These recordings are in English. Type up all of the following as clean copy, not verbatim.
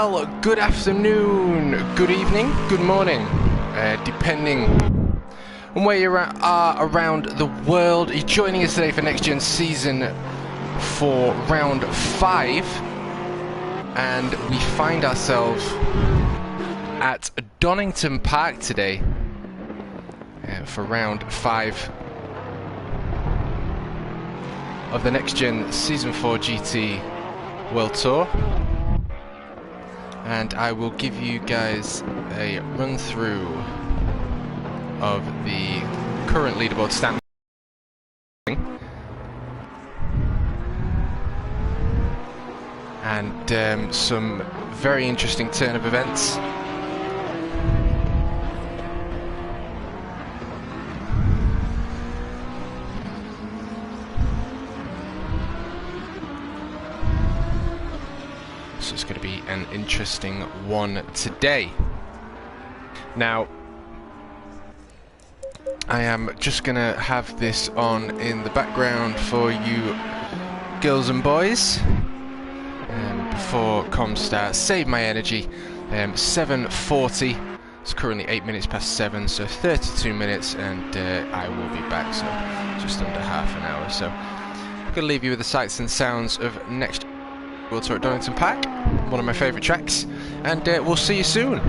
Well, good afternoon, good evening, good morning, depending on where you are around the world. You're joining us today for NXTGEN Season 4, Round 5, and we find ourselves at Donington Park today for Round 5 of the NXTGEN Season 4 GT World Tour. And I will give you guys a run through of the current leaderboard standing and some very interesting turn of events. So it's going to be an interesting one today. Now, I am just going to have this on in the background for you girls and boys before comms start. Save my energy. 7:40. It's currently 8 minutes past 7, so 32 minutes, and I will be back. So just under half an hour. So I'm going to leave you with the sights and sounds of next World Tour at Donington Park, one of my favourite tracks, and we'll see you soon.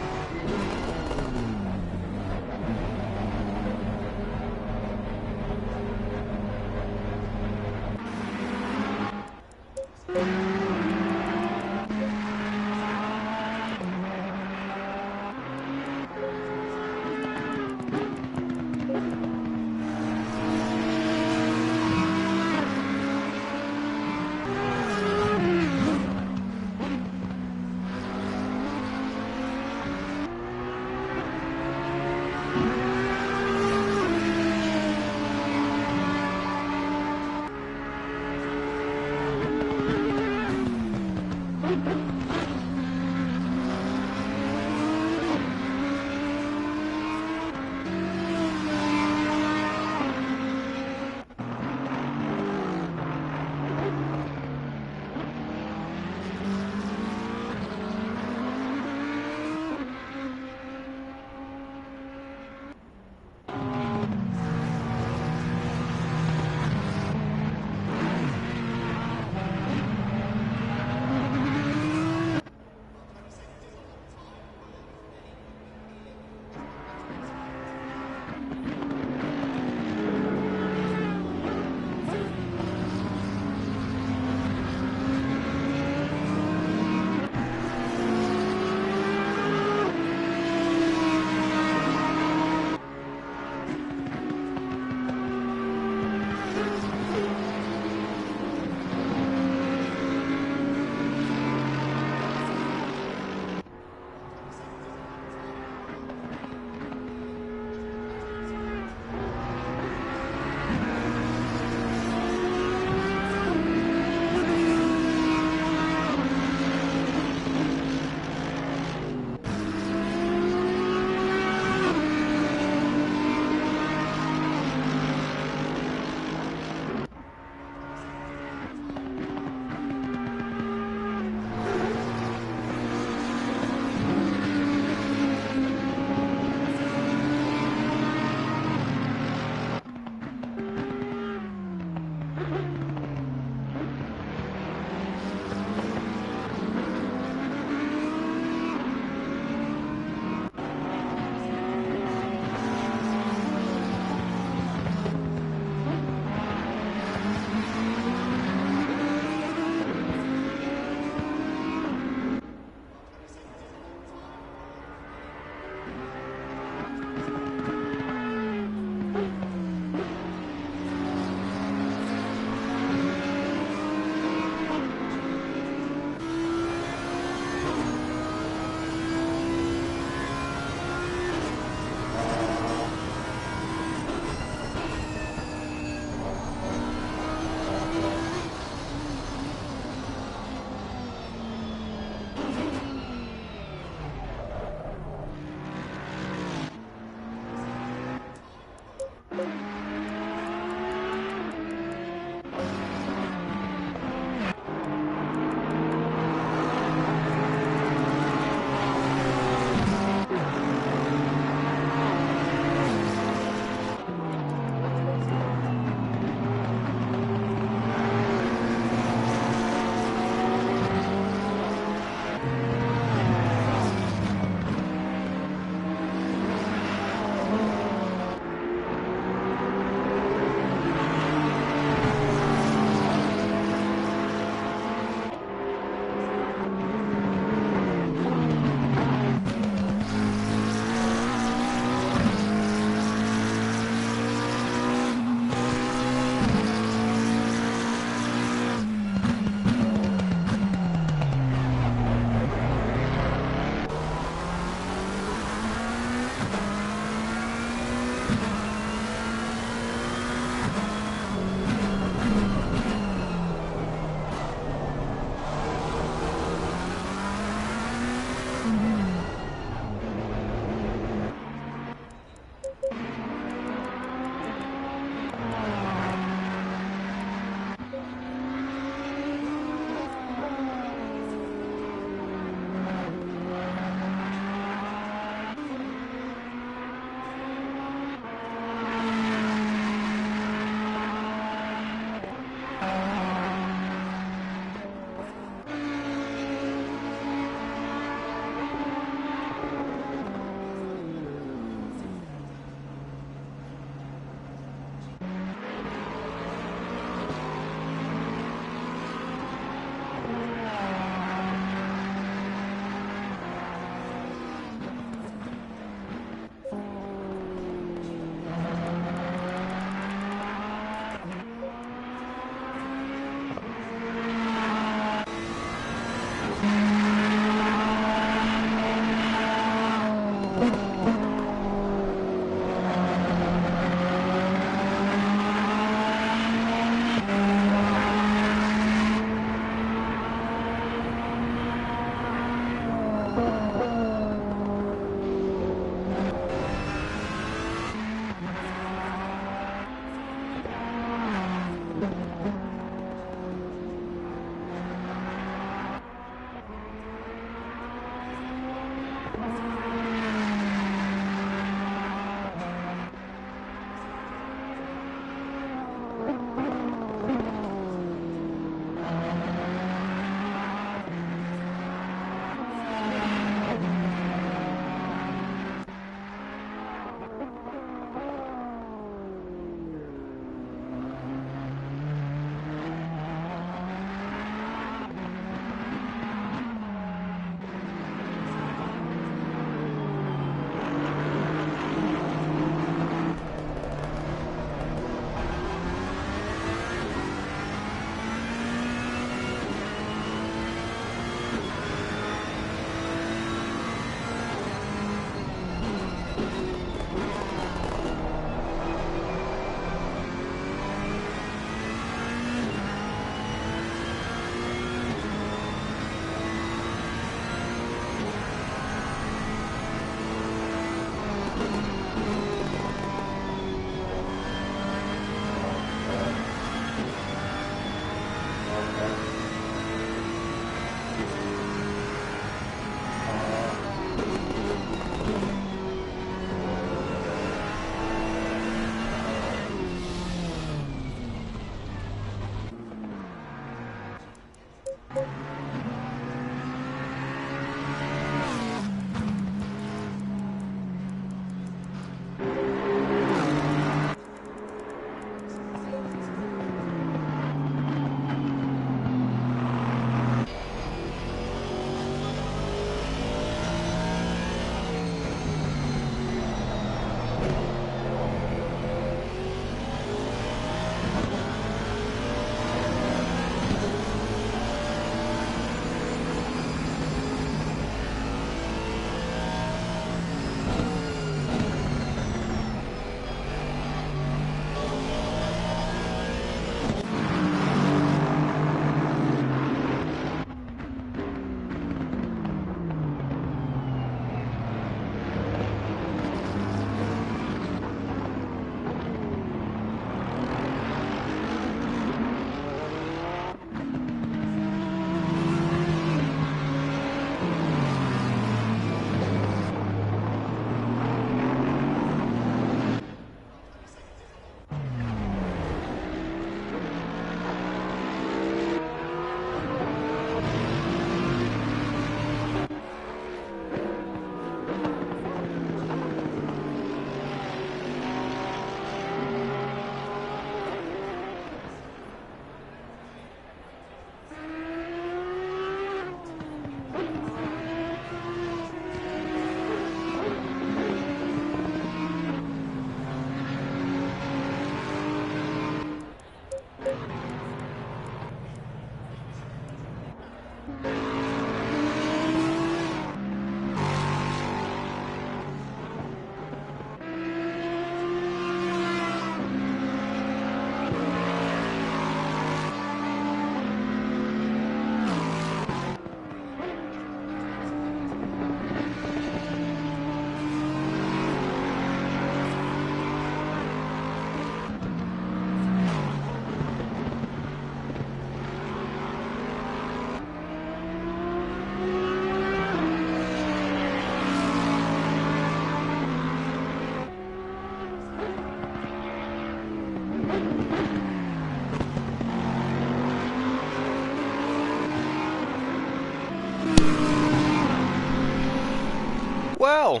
Well,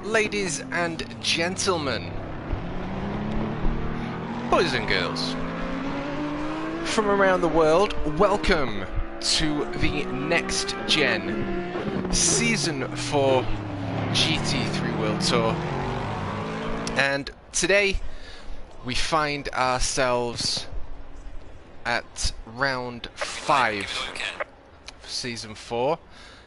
ladies and gentlemen, boys and girls, from around the world, welcome to the Next Gen Season 4 GT3 World Tour. And today we find ourselves at round 5 for Season 4.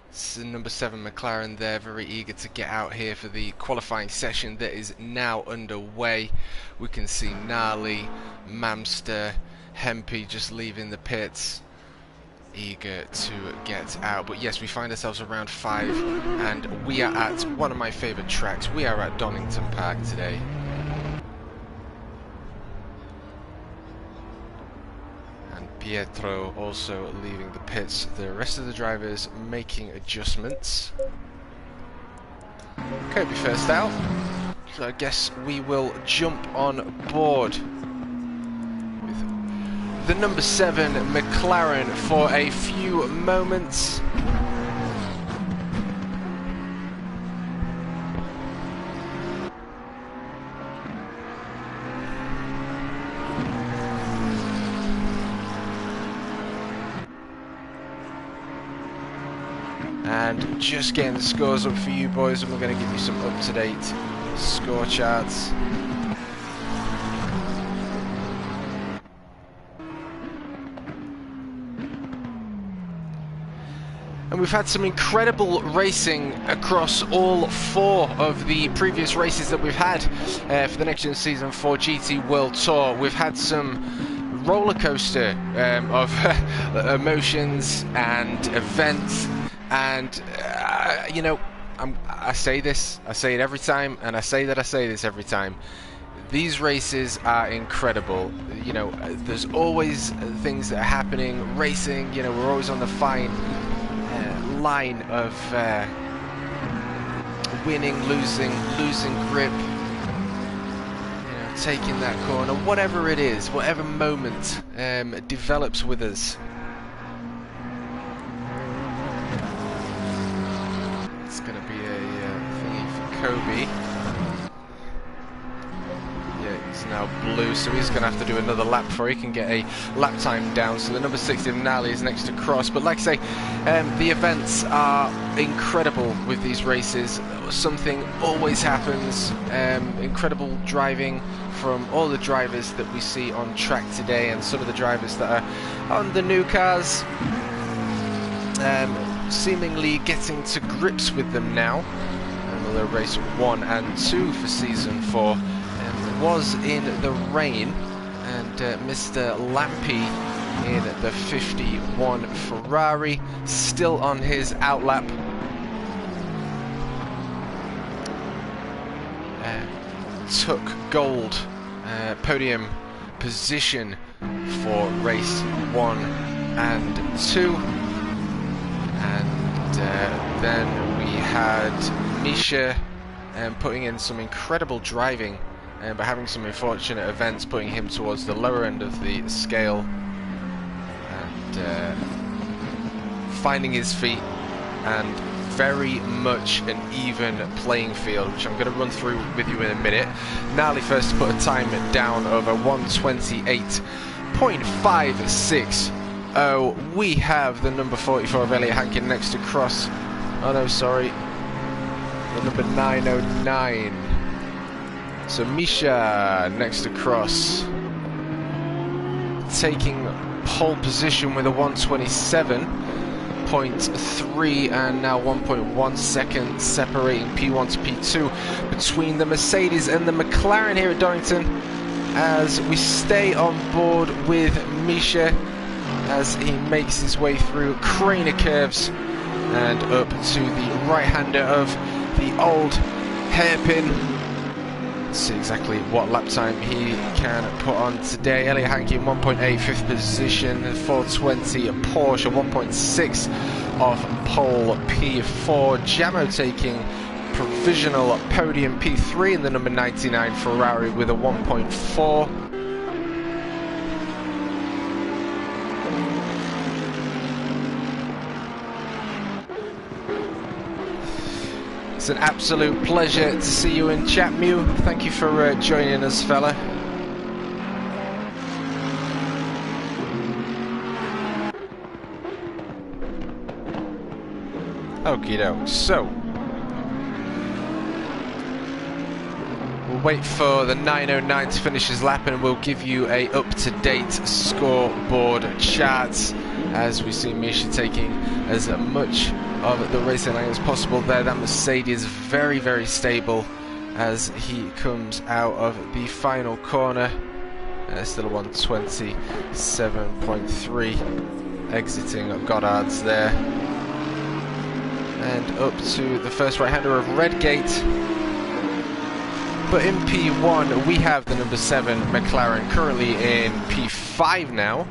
It's number 7 McLaren there, very eager to get out here for the qualifying session that is now underway. We can see Gnarly, Mamster, Hempy just leaving the pits, eager to get out. But yes, we find ourselves around 5 and we are at one of my favourite tracks. We are at Donington Park today. Pietro also leaving the pits, the rest of the drivers making adjustments. Kobe first out, so I guess we will jump on board with the number 7 McLaren for a few moments. And just getting the scores up for you boys, and we're going to give you some up-to-date score charts. And we've had some incredible racing across all 4 of the previous races that we've had for the Next Gen Season 4 GT World Tour. We've had some roller coaster of emotions and events. And you know, I say this, I say it every time, and I say that I say this every time. These races are incredible. You know, there's always things that are happening. Racing, you know, we're always on the fine line of winning, losing grip. You know, taking that corner, whatever it is, whatever moment develops with us. It's going to be a thingy for Kobe. Yeah, he's now blue, so he's going to have to do another lap before he can get a lap time down. So the number 60 of Nally is next to Cross. But like I say, the events are incredible with these races. Something always happens. Incredible driving from all the drivers that we see on track today, and some of the drivers that are on the new cars. Seemingly getting to grips with them now. Another race 1 and 2 for season 4 was in the rain, and Mr. Lampy in the 51 Ferrari still on his outlap. Took gold podium position for race 1 and 2. And then we had Misha putting in some incredible driving, but having some unfortunate events putting him towards the lower end of the scale, and finding his feet, and very much an even playing field, which I'm going to run through with you in a minute. Nally first to put a time down over 128.560. We have the number 44 of Elliot Hankin next to Cross. Oh no, sorry. The number 909. So Misha next to Cross. Taking pole position with a 127.3 and now 1.1 seconds separating P1 to P2 between the Mercedes and the McLaren here at Donington, as we stay on board with Misha as he makes his way through crane of curves and up to the right-hander of the old hairpin. Let's see exactly what lap time he can put on today. Elliot Hankin 1.8, 5th position, 420 Porsche, 1.6 off pole P4. Jamo taking provisional podium P3 in the number 99 Ferrari with a 1.4. It's an absolute pleasure to see you in chat, Mew. Thank you for joining us, fella. Okie doke. So we'll wait for the 909 to finish his lap, and we'll give you a up-to-date scoreboard chart as we see Misha taking as much of the racing line as possible there. That Mercedes very, very stable as he comes out of the final corner. Still a 127.3 exiting Goddard's there. And up to the first right-hander of Redgate. But in P1 we have the number 7 McLaren currently in P5 now.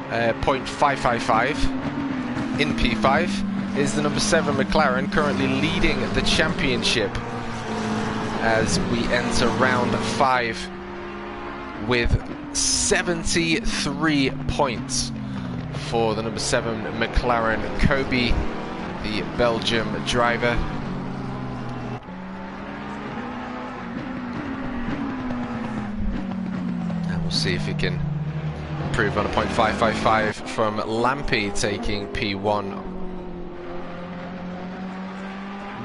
0.555. In P5 is the number 7 McLaren currently leading the championship as we enter round 5 with 73 points for the number 7 McLaren Kobe, the Belgium driver. And we'll see if he can improve on a 0.555 from Lampy taking P1.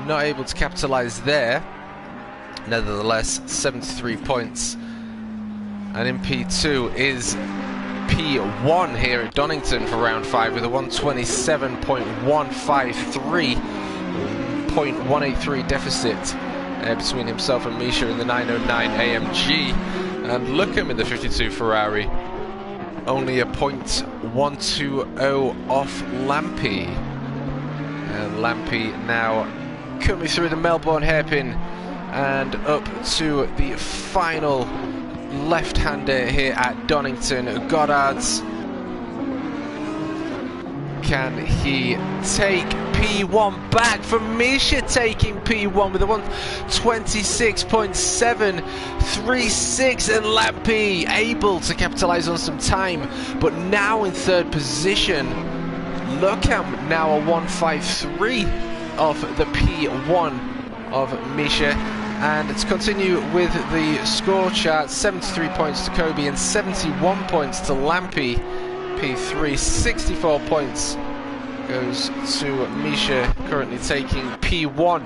Not able to capitalise there. Nevertheless, 73 points. And in P2 is P1 here at Donington for round 5 with a 127.153, 0.183 deficit between himself and Misha in the 909 AMG. And look at him in the 52 Ferrari. Only a 0.120 off Lampy. And Lampy now coming through the Melbourne hairpin and up to the final left-hander here at Donington. Goddard's can he take P1 back from Misha, taking P1 with a 1:26.736, and Lampy able to capitalize on some time, but now in third position. Lucan now a 1:53 of the P1 of Misha. And to continue with the score chart, 73 points to Kobe and 71 points to Lampy. P3, 64 points goes to Misha, currently taking P1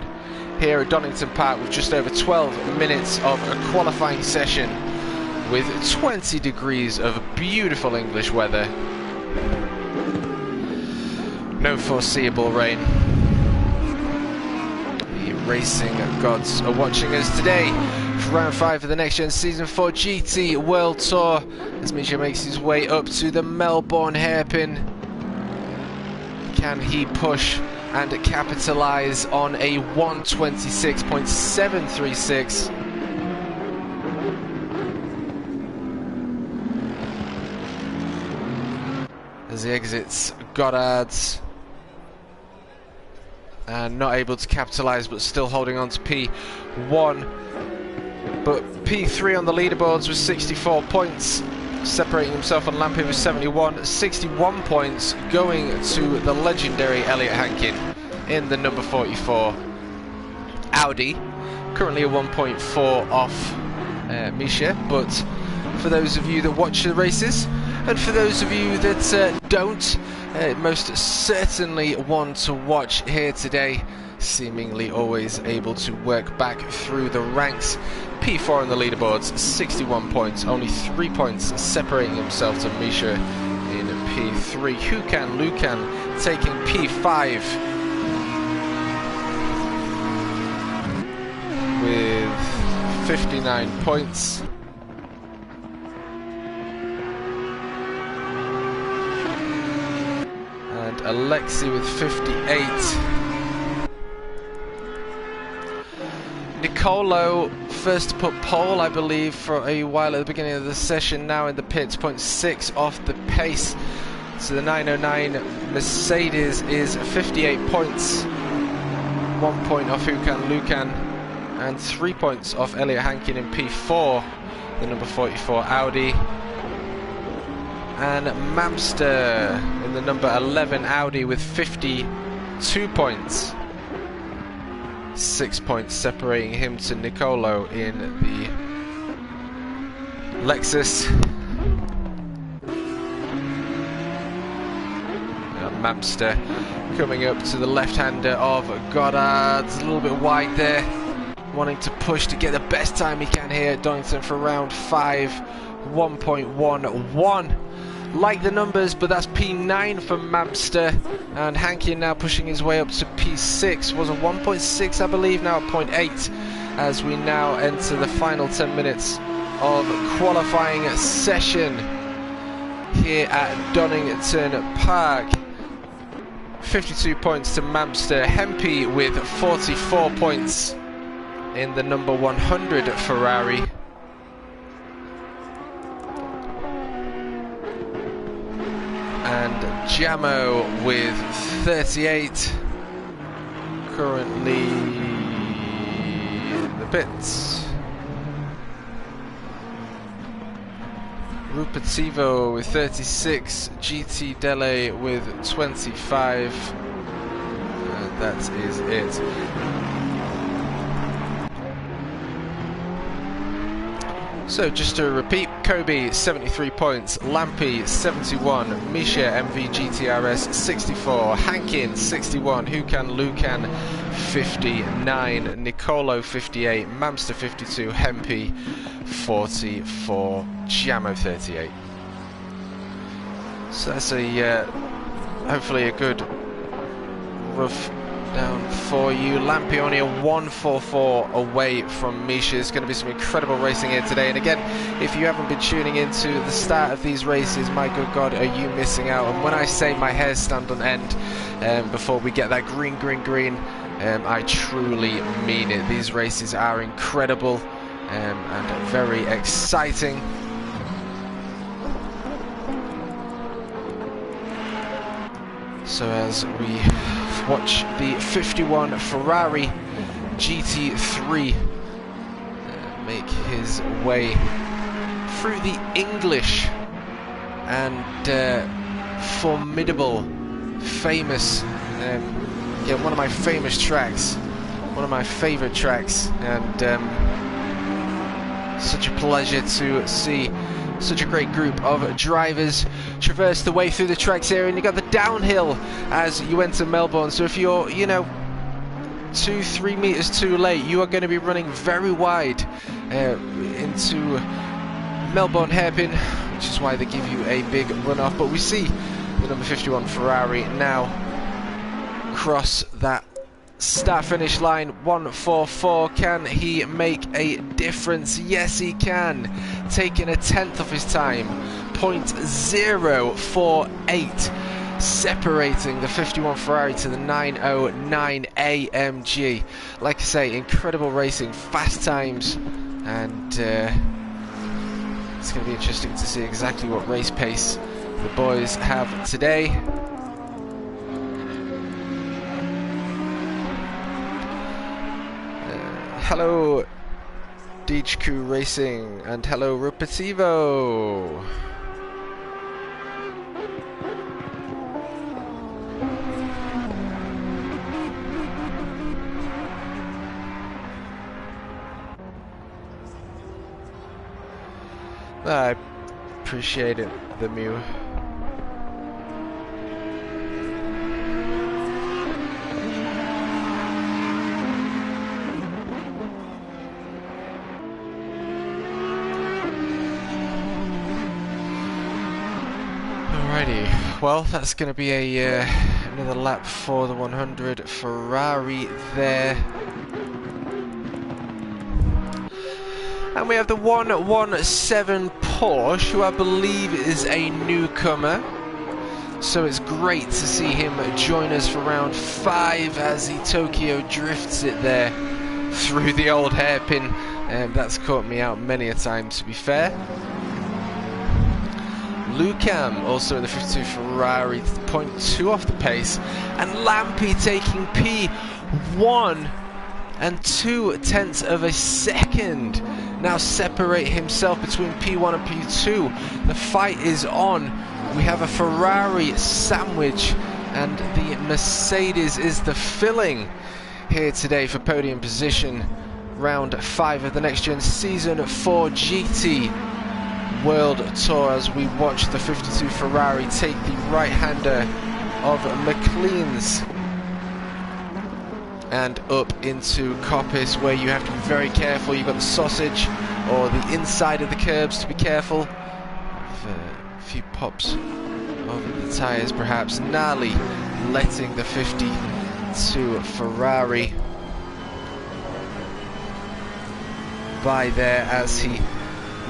here at Donington Park with just over 12 minutes of a qualifying session with 20 degrees of beautiful English weather. No foreseeable rain. The racing gods are watching us today for round 5 of the Next Gen Season 4 GT World Tour as Misha makes his way up to the Melbourne hairpin. Can he push and capitalise on a 1:26.736? As he exits Goddard's. And not able to capitalise, but still holding on to P1. But P3 on the leaderboards with 64 points, separating himself on Lampy with 71. 61 points going to the legendary Elliot Hankin in the number 44 Audi. Currently a 1.4 off Misha, but for those of you that watch the races, and for those of you that don't, most certainly one to watch here today, seemingly always able to work back through the ranks. P4 on the leaderboards, 61 points, only 3 points separating himself to Misha in P3. Lucan taking P5 with 59 points. And Alexi with 58. Nicolo first to put pole, I believe, for a while at the beginning of the session, now in the pits, 0.6 off the pace. So the 909 Mercedes is 58 points, 1 point off Lucan, and 3 points off Elliot Hankin in P4, the number 44 Audi. And Mamster in the number 11 Audi with 52 points. 6 points separating him to Nicolo in the Lexus. Mamster coming up to the left-hander of Goddard. A little bit wide there, wanting to push to get the best time he can here at Donington for round 5. 1.11. Like the numbers, but that's P9 for Mamster, and Hankin now pushing his way up to P6. Was a 1.6 I believe, now a 0.8 as we now enter the final 10 minutes of qualifying session here at Donington Park. 52 points to Mamster. Hempy with 44 points in the number 100 Ferrari. And Jamo with 38, currently in the pits. Rupativo with 36, GT Dele with 25, and that is it. So just to repeat, Kobe 73 points, Lampy 71, Misha MV GTRS 64, Hankin 61, Lucan 59, Nicolo 58, Mamster 52, Hempy 44, Jamo 38. So that's a hopefully a good rough down for you. Lampy only a 1:44 away from Misha. It's going to be some incredible racing here today, and again, if you haven't been tuning into the start of these races, my good God, are you missing out? And when I say my hairs stand on end before we get that green, I truly mean it. These races are incredible and very exciting. So as we watch the 51 Ferrari GT3 make his way through the English and formidable, famous, yeah, one of my famous tracks, one of my favorite tracks, and such a pleasure to see such a great group of drivers traverse the way through the tracks here. And you got the downhill as you enter Melbourne, so if you're, you know, 2-3 meters too late, you are going to be running very wide into Melbourne hairpin, which is why they give you a big runoff. But we see the number 51 Ferrari now cross that start-finish line. 1:44. Can he make a difference? Yes, he can. Taking a tenth of his time, 0.048, separating the 51 Ferrari to the 909 AMG. Like I say, incredible racing, fast times, and it's going to be interesting to see exactly what race pace the boys have today. Hello DHQ Racing, and hello Rupetivo. I appreciate it, the Mew. Alrighty, well, that's going to be a another lap for the 100 Ferrari there. And we have the 117 Porsche, who I believe is a newcomer. So it's great to see him join us for round 5 as he Tokyo drifts it there through the old hairpin. That's caught me out many a time, to be fair. Lucam also in the 52 Ferrari, 0.2 off the pace. And Lampy taking P1 and 0.2 of a second. Now separate himself between P1 and P2. The fight is on. We have a Ferrari sandwich, and the Mercedes is the filling here today for podium position. Round 5 of the Next Gen Season 4 GT World Tour as we watch the 52 Ferrari take the right-hander of McLean's and up into Coppice, where you have to be very careful. You've got the sausage or the inside of the curbs to be careful. A few pops over the tyres perhaps. Gnarly letting the 52 Ferrari by there as he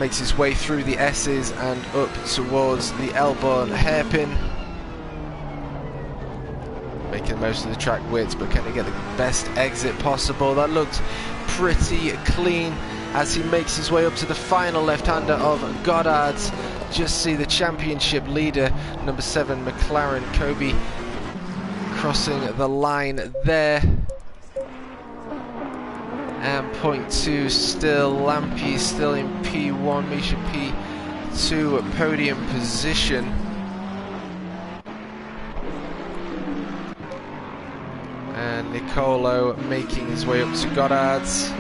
makes his way through the S's and up towards the Elbourne hairpin. Making most of the track widths, but can he get the best exit possible? That looked pretty clean as he makes his way up to the final left-hander of Goddard's. Just see the championship leader, number 7 McLaren Kobe, crossing the line there. And 0.2 still, Lampy still in P1, Misha P2 podium position. And Nicolo making his way up to Goddard's.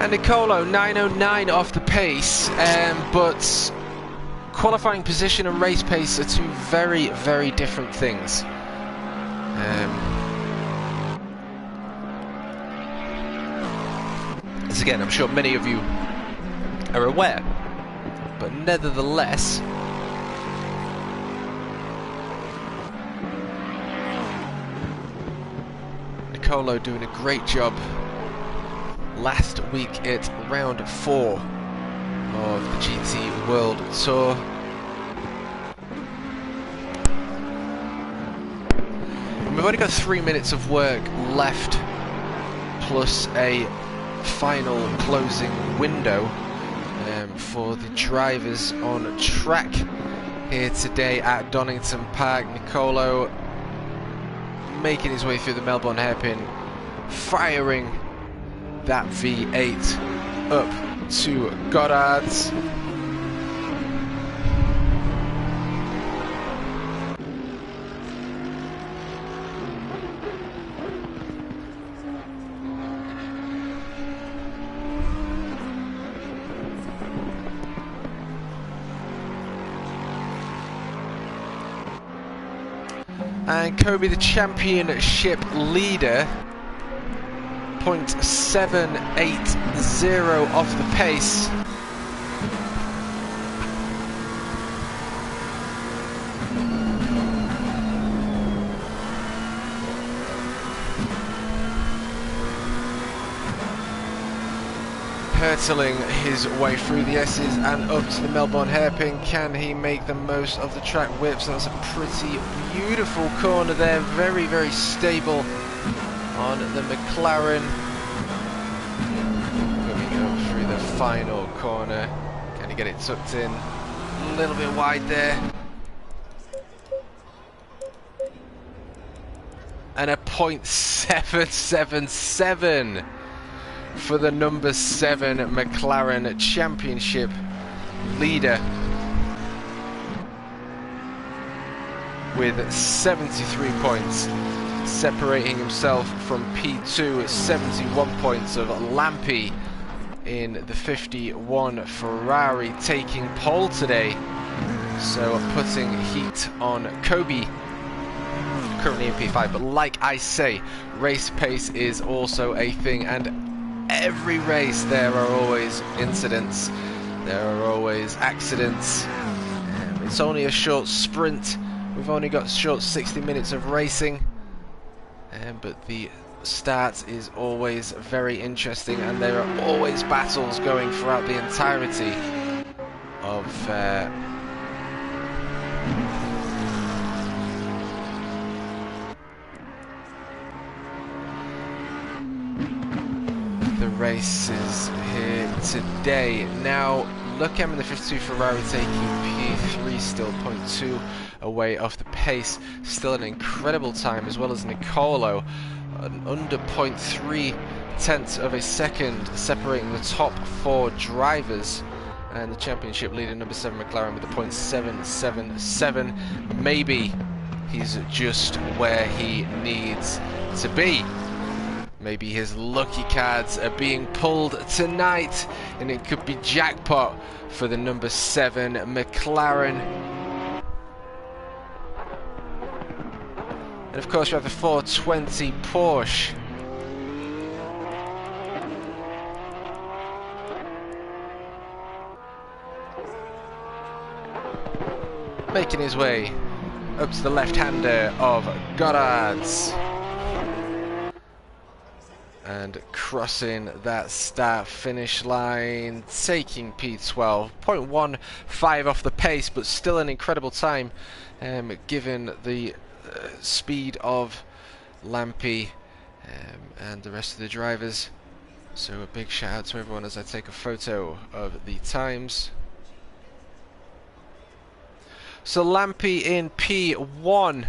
And Nicolo 909 off the pace, but qualifying position and race pace are two very, very different things. As again, I'm sure many of you are aware, but nevertheless, Nicolo doing a great job last week at round 4 of the GT World Tour. And we've only got 3 minutes of work left, plus a final closing window for the drivers on track here today at Donington Park. Nicolo making his way through the Melbourne hairpin, firing that V8 up to Goddard's. And Kobe, the championship leader, 0.780 off the pace. Hurtling his way through the S's and up to the Melbourne hairpin. Can he make the most of the track whips? That's a pretty beautiful corner there, very, very stable on the McLaren. Coming up through the final corner. Can he get it tucked in? A little bit wide there. And a 0.777 for the number 7 McLaren championship leader, with 73 points, separating himself from P2, 71 points of Lampi in the 51 Ferrari, taking pole today, so putting heat on Kobe, currently in P5. But like I say, race pace is also a thing, and every race there are always incidents, there are always accidents. It's only a short sprint, we've only got short 60 minutes of racing, but the start is always very interesting, and there are always battles going throughout the entirety of races here today. Now look at the 52 Ferrari taking P3, still 0.2 away off the pace, still an incredible time, as well as Nicolo, under 0.3 tenths of a second separating the top 4 drivers, and the championship leader number 7 McLaren with a 0.777. Maybe he's just where he needs to be. Maybe his lucky cards are being pulled tonight, and it could be jackpot for the number 7 McLaren. And of course, we have the 420 Porsche. Making his way up to the left-hander of Goddard's, and crossing that start-finish line, taking P12, 0.15 off the pace, but still an incredible time, given the speed of Lampi and the rest of the drivers. So a big shout out to everyone as I take a photo of the times. So Lampi in P1.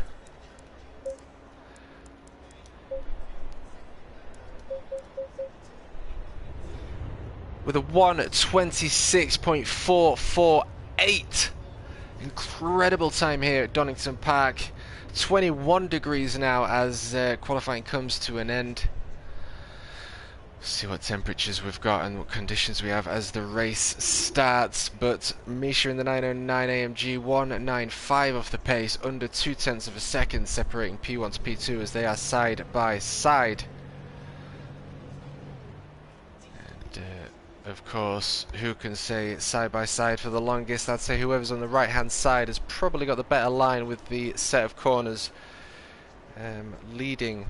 With a 1:26.448. Incredible time here at Donington Park. 21 degrees now as qualifying comes to an end. See what temperatures we've got and what conditions we have as the race starts. But Misha in the 909 AMG 195 off the pace, under 2 tenths of a second, separating P1 to P2 as they are side by side. Of course, who can say side by side for the longest? I'd say whoever's on the right hand side has probably got the better line with the set of corners leading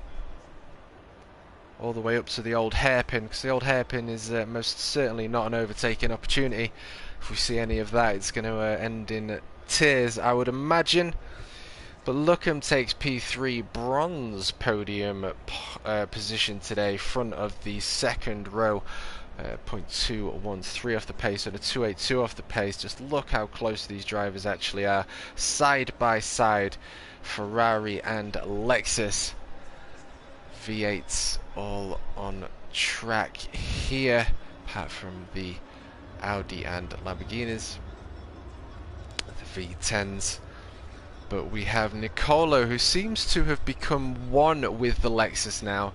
all the way up to the old hairpin, because the old hairpin is most certainly not an overtaking opportunity. If we see any of that, it's going to end in tears, I would imagine. But Luckham takes P3 bronze podium position today, front of the second row. 0.213 off the pace and a 282 off the pace. Just look how close these drivers actually are, side by side, Ferrari and Lexus. V8s all on track here, apart from the Audi and Lamborghinis, the V10s. But we have Nicolo, who seems to have become one with the Lexus now.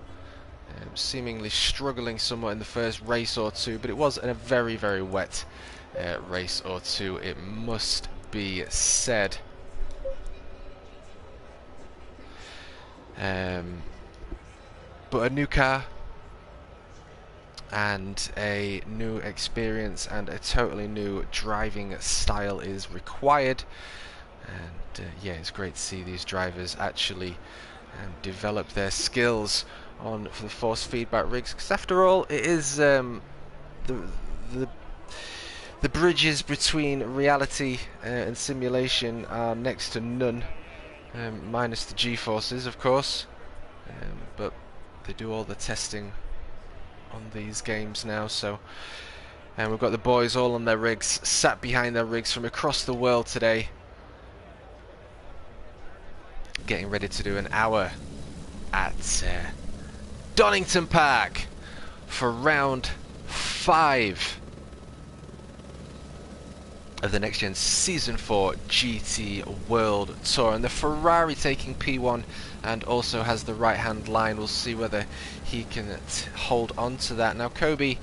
Seemingly struggling somewhat in the first race or two, but it was a very, very wet race or two, it must be said. But a new car and a new experience and a totally new driving style is required. And yeah, it's great to see these drivers actually develop their skills for the force feedback rigs, because after all, it is the bridges between reality and simulation are next to none, minus the G-forces, of course. But they do all the testing on these games now, so and we've got the boys all on their rigs, sat behind their rigs from across the world today, getting ready to do an hour at Donington Park for round 5 of the Next Gen Season 4 GT World Tour. And the Ferrari taking P1 and also has the right hand line. We'll see whether he can hold on to that. Now Kobe,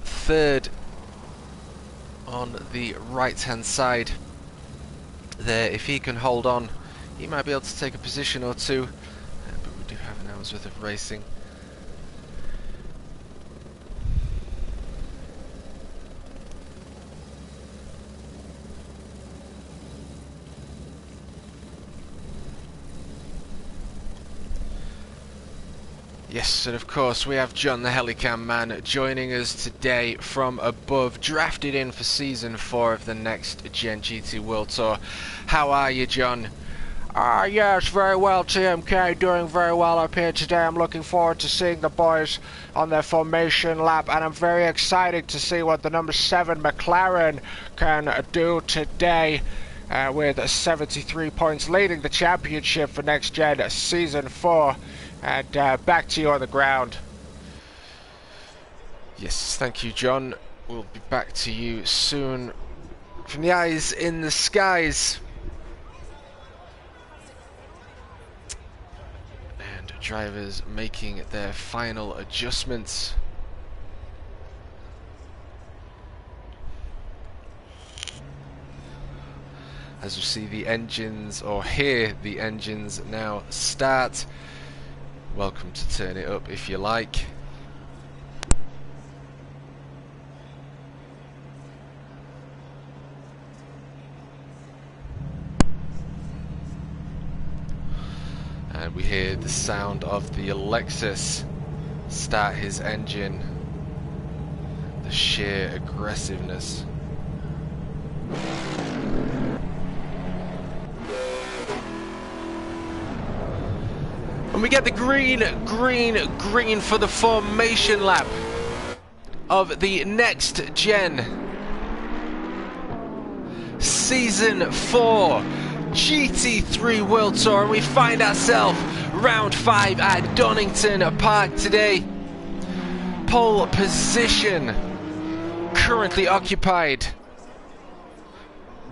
third on the right hand side there. If he can hold on, he might be able to take a position or two, but we do have an hour's worth of racing. Yes, and of course we have John the Helicam man joining us today from above, drafted in for Season 4 of the Next Gen GT World Tour. How are you, John? Yes, very well, TMK, doing very well up here today. I'm looking forward to seeing the boys on their formation lap, and I'm very excited to see what the number 7 McLaren can do today, with 73 points, leading the championship for Next Gen Season 4. And back to you on the ground. Yes, thank you, John. We'll be back to you soon. From the eyes in the skies. And drivers making their final adjustments. As you see the engines, or hear the engines now start. Welcome to turn it up if you like. And we hear the sound of the Lexus start his engine. The sheer aggressiveness. And we get the green for the formation lap of the Next Gen Season 4 GT3 World Tour. And we find ourselves round 5 at Donington Park today. Pole position currently occupied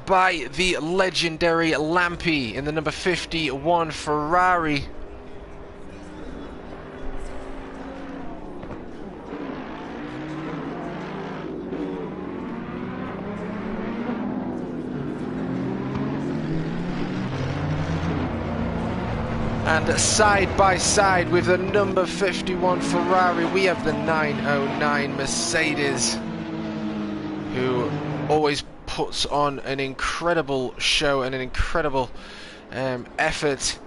by the legendary Lampi in the number 51 Ferrari. And side by side with the number 51 Ferrari, we have the 909 Mercedes, who always puts on an incredible show and an incredible effort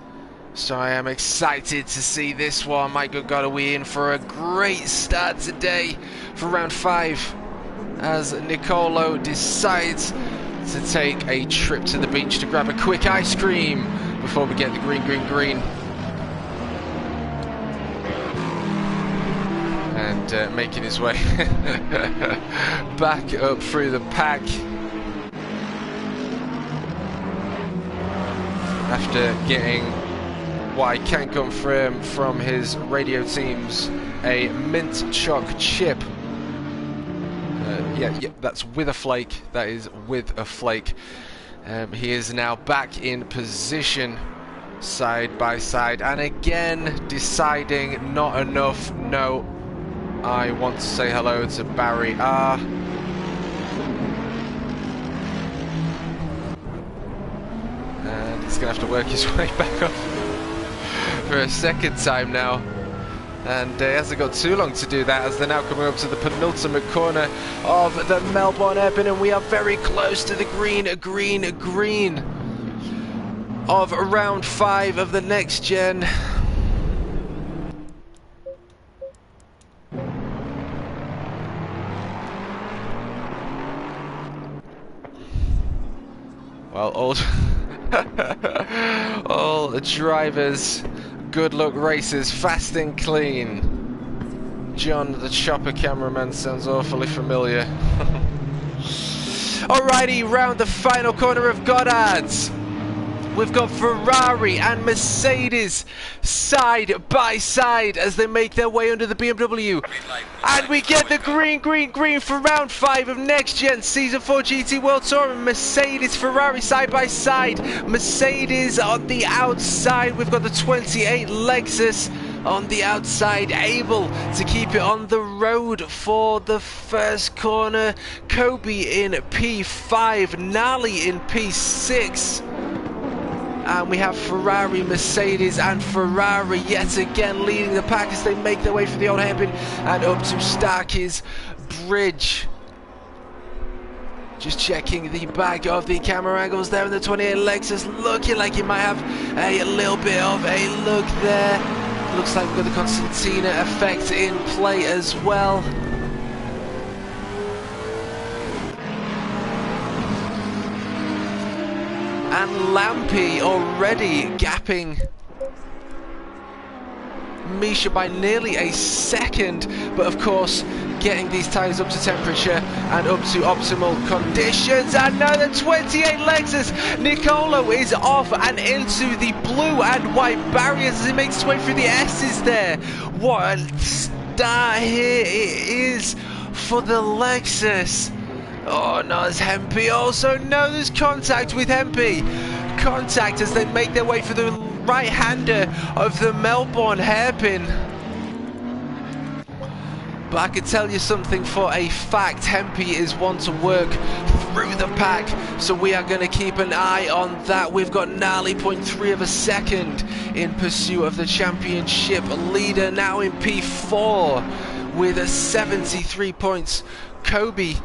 So I am excited to see this one. My good God, are we in for a great start today for round 5 as Nicolo decides to take a trip to the beach to grab a quick ice cream before we get the green. And making his way back up through the pack after getting what I can confirm from his radio teams, a mint choc chip. Yeah, that's with a flake. That is with a flake. He is now back in position, side by side, and again deciding not enough. No, I want to say hello to Barry R. And he's gonna have to work his way back up for a second time now, and he hasn't got too long to do that as they're now coming up to the penultimate corner of the Melbourne Hairpin, and we are very close to the green of round 5 of the next gen. Well, all drivers, good luck racers, fast and clean. John the chopper cameraman sounds awfully familiar. Alrighty, round the final corner of Goddard's. We've got Ferrari and Mercedes side by side as they make their way under the BMW. And we get the green for round 5 of Next Gen Season 4 GT World Tour. And Mercedes, Ferrari side by side. Mercedes on the outside. We've got the 28 Lexus on the outside, able to keep it on the road for the first corner. Kobe in P5, Nali in P6. And we have Ferrari, Mercedes and Ferrari yet again leading the pack as they make their way through the old hairpin and up to Starkey's Bridge. Just checking the back of the camera angles there in the 28 Lexus, looking like it might have a little bit of a look there. Looks like we've got the Constantina effect in play as well. And Lampy already gapping Misha by nearly a second, but of course getting these tyres up to temperature and up to optimal conditions. And now the 28 Lexus, Nicolo is off and into the blue and white barriers as he makes his way through the S's there. What a start here it is for the Lexus. Oh no, there's Hempy also. No, there's contact with Hempy. Contact as they make their way through the right-hander of the Melbourne hairpin. But I can tell you something for a fact, Hempy is one to work through the pack, so we are going to keep an eye on that. We've got Nali 0.3 of a second in pursuit of the championship leader, now in P4 with a 73 points. Kobe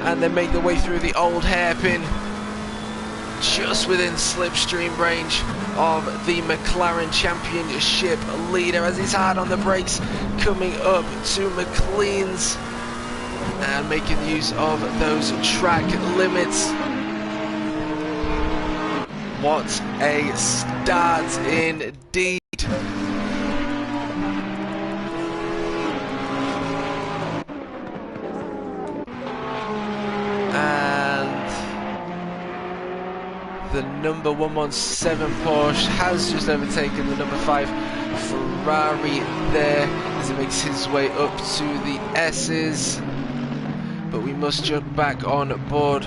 and they make their way through the old hairpin just within slipstream range of the McLaren Championship leader as he's hard on the brakes coming up to McLean's and making use of those track limits. What a start indeed. The number 117 Porsche has just overtaken the number 5 Ferrari there as he makes his way up to the S's. But we must jump back on board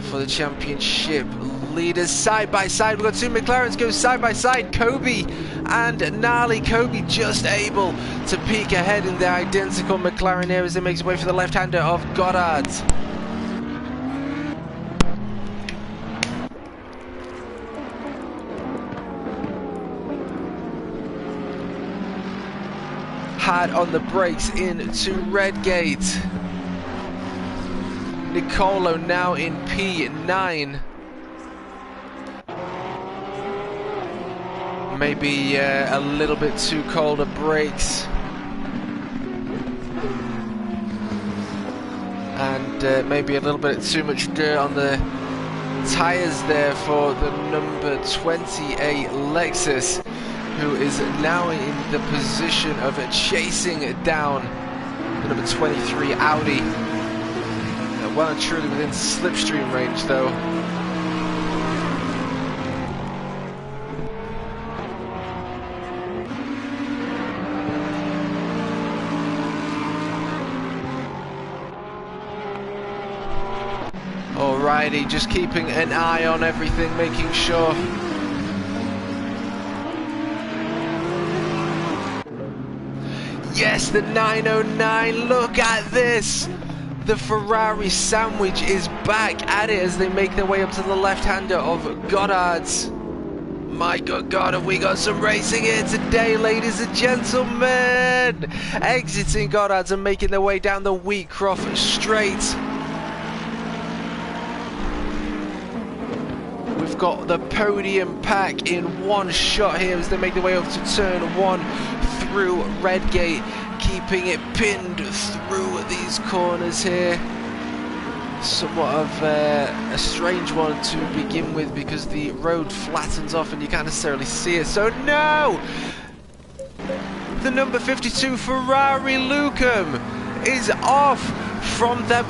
for the championship leaders side by side. We've got two McLarens go side by side, Kobe and Nali. Kobe just able to peek ahead in their identical McLaren here as he makes his way for the left-hander of Goddard. hard on the brakes into Redgate. Nicolo now in P9. Maybe a little bit too cold of brakes. And maybe a little bit too much dirt on the tyres there for the number 28 Lexus, who is now in the position of chasing down the number 23 Audi. Well and truly within slipstream range though. Alrighty, just keeping an eye on everything, making sure. Yes, the 909, look at this! The Ferrari sandwich is back at it as they make their way up to the left-hander of Goddard's. My good God, have we got some racing here today, ladies and gentlemen! Exiting Goddard's and making their way down the Wheatcroft Straight. We've got the podium pack in one shot here as they make their way up to turn 1 through Redgate, keeping it pinned through these corners here. Somewhat of a strange one to begin with because the road flattens off and you can't necessarily see it. So no! The number 52 Ferrari Lucum is off from the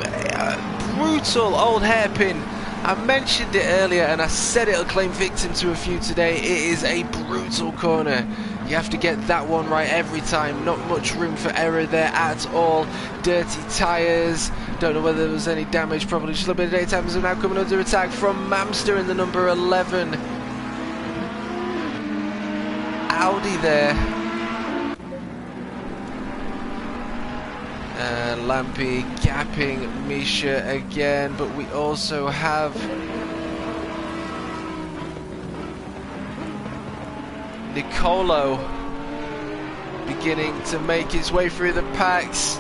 brutal old hairpin. I mentioned it earlier and I said it'll claim victim to a few today. It is a brutal corner. You have to get that one right every time. Not much room for error there at all. Dirty tyres. Don't know whether there was any damage. Probably just a little bit of daytime. So now coming under attack from Mamster in the number 11 Audi there. Lampy gapping Misha again, but we also have Nicolo beginning to make his way through the packs,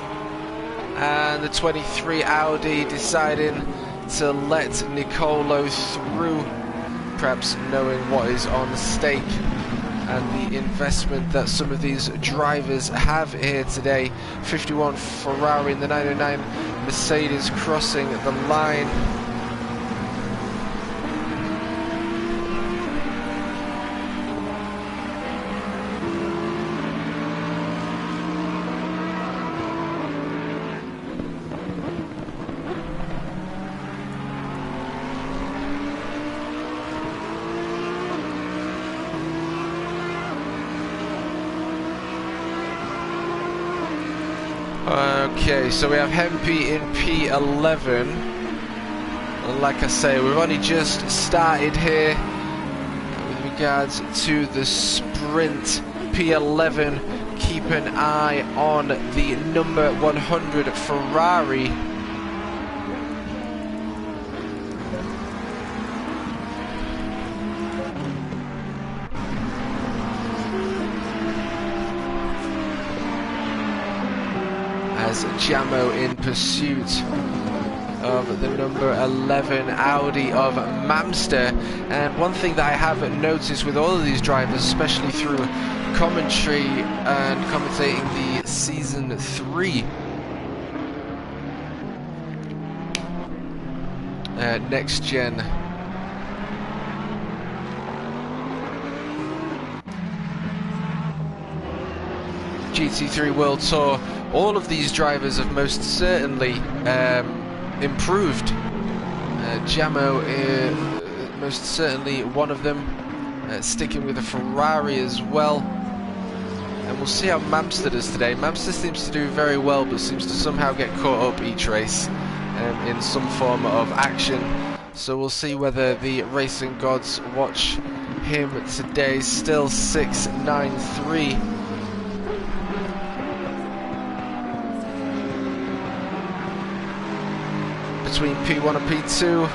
and the 23 Audi deciding to let Nicolo through, perhaps knowing what is on stake and the investment that some of these drivers have here today. 51 Ferrari and the 909 Mercedes crossing the line. Okay, so we have Hempy in P11. Like I say, we've only just started here with regards to the sprint. P11, keep an eye on the number 100 Ferrari. As Jamo in pursuit of the number 11 Audi of Mamster. And one thing that I have noticed with all of these drivers, especially through commentary and commentating the Season 3 Next Gen GT3 World Tour, all of these drivers have most certainly improved. Jamo most certainly one of them, sticking with a Ferrari as well. And we'll see how Mamster does today. Mamster seems to do very well, but seems to somehow get caught up each race in some form of action. So we'll see whether the racing gods watch him today. Still 6.93. Between P1 and P2.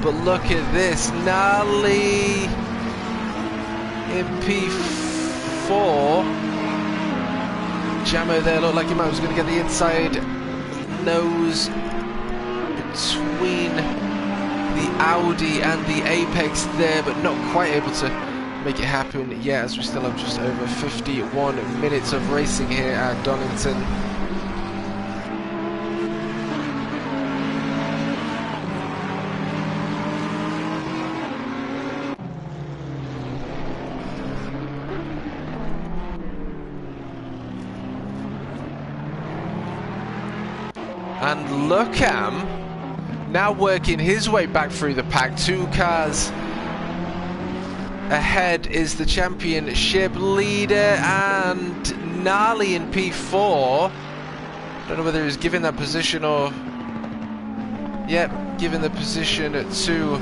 But look at this, gnarly! in P4. Jamo there looked like he was going to get the inside nose between the Audi and the Apex there, but not quite able to make it happen yet, as we still have just over 51 minutes of racing here at Donington. And Lucam now working his way back through the pack. 2 cars ahead is the championship leader, and Gnarly in P4. Don't know whether he's given that position or... Yep, given the position to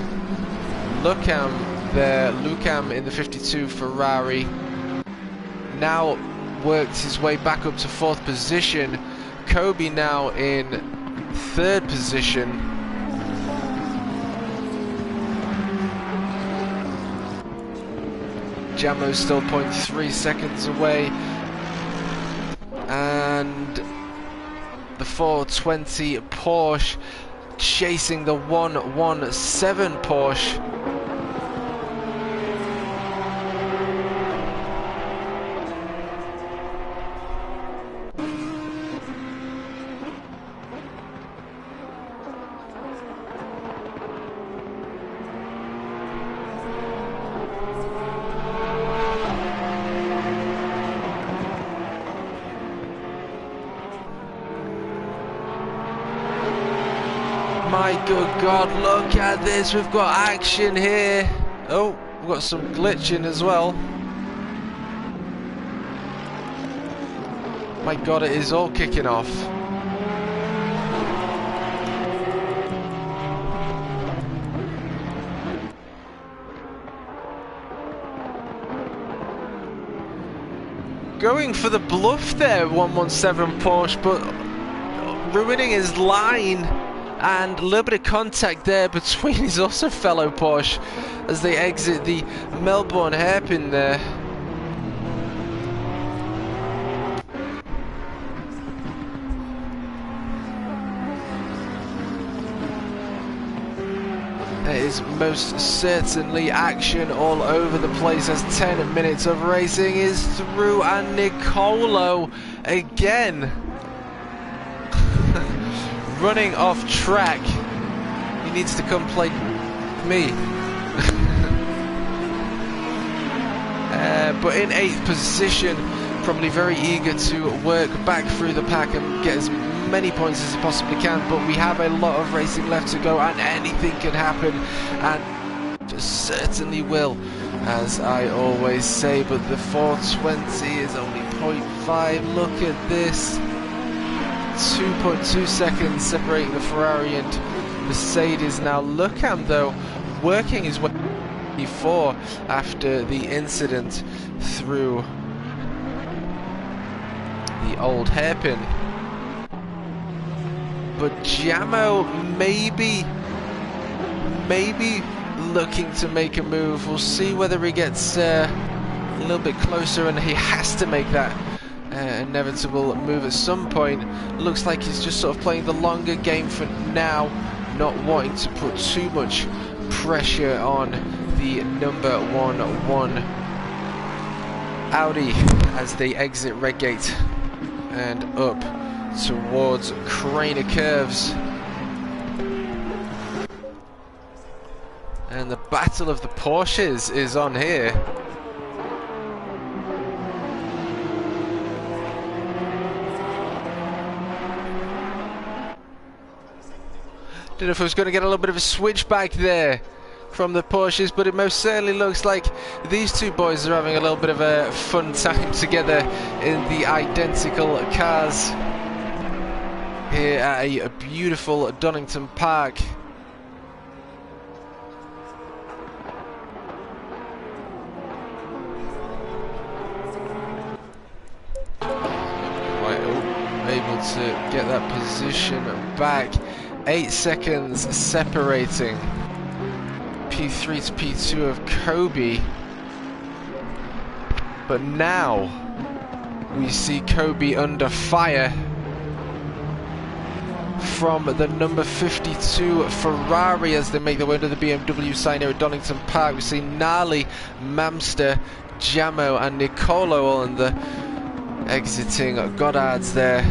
Lucam there. Lucam in the 52 Ferrari. Now worked his way back up to 4th position. Kobe now in 3rd position. Jamo's still 0.3 seconds away, and the 420 Porsche chasing the 117 Porsche. My good God, look at this, we've got action here. Oh, we've got some glitching as well. My God, it is all kicking off. Going for the bluff there, 117 Porsche, but ruining his line. And a little bit of contact there between his also fellow Porsche as they exit the Melbourne hairpin there. There is most certainly action all over the place as 10 minutes of racing is through, and Nicolo again running off track. He needs to come play me. But in 8th position, probably very eager to work back through the pack and get as many points as he possibly can. But we have a lot of racing left to go, and anything can happen, and just certainly will, as I always say. But the 420 is only 0.5. Look at this. 2.2 seconds separating the Ferrari and Mercedes. Now Lucam though working his way before after the incident through the old hairpin, but Jamo maybe looking to make a move. We'll see whether he gets a little bit closer, and he has to make that inevitable move at some point. Looks like he's just sort of playing the longer game for now, not wanting to put too much pressure on the number 1 Audi as they exit Redgate and up towards Craner Curves. And the battle of the Porsches is on here. Don't know if I was going to get a little bit of a switch back there from the Porsches, but it most certainly looks like these two boys are having a little bit of a fun time together in the identical cars here at a beautiful Donington Park. Able to get that position back. 8 seconds separating P3 to P2 of Kobe. But now we see Kobe under fire from the number 52 Ferrari as they make their way to the BMW sign here at Donington Park. We see Nali, Mamster, Jamo and Nicolo all in the exiting Goddards there.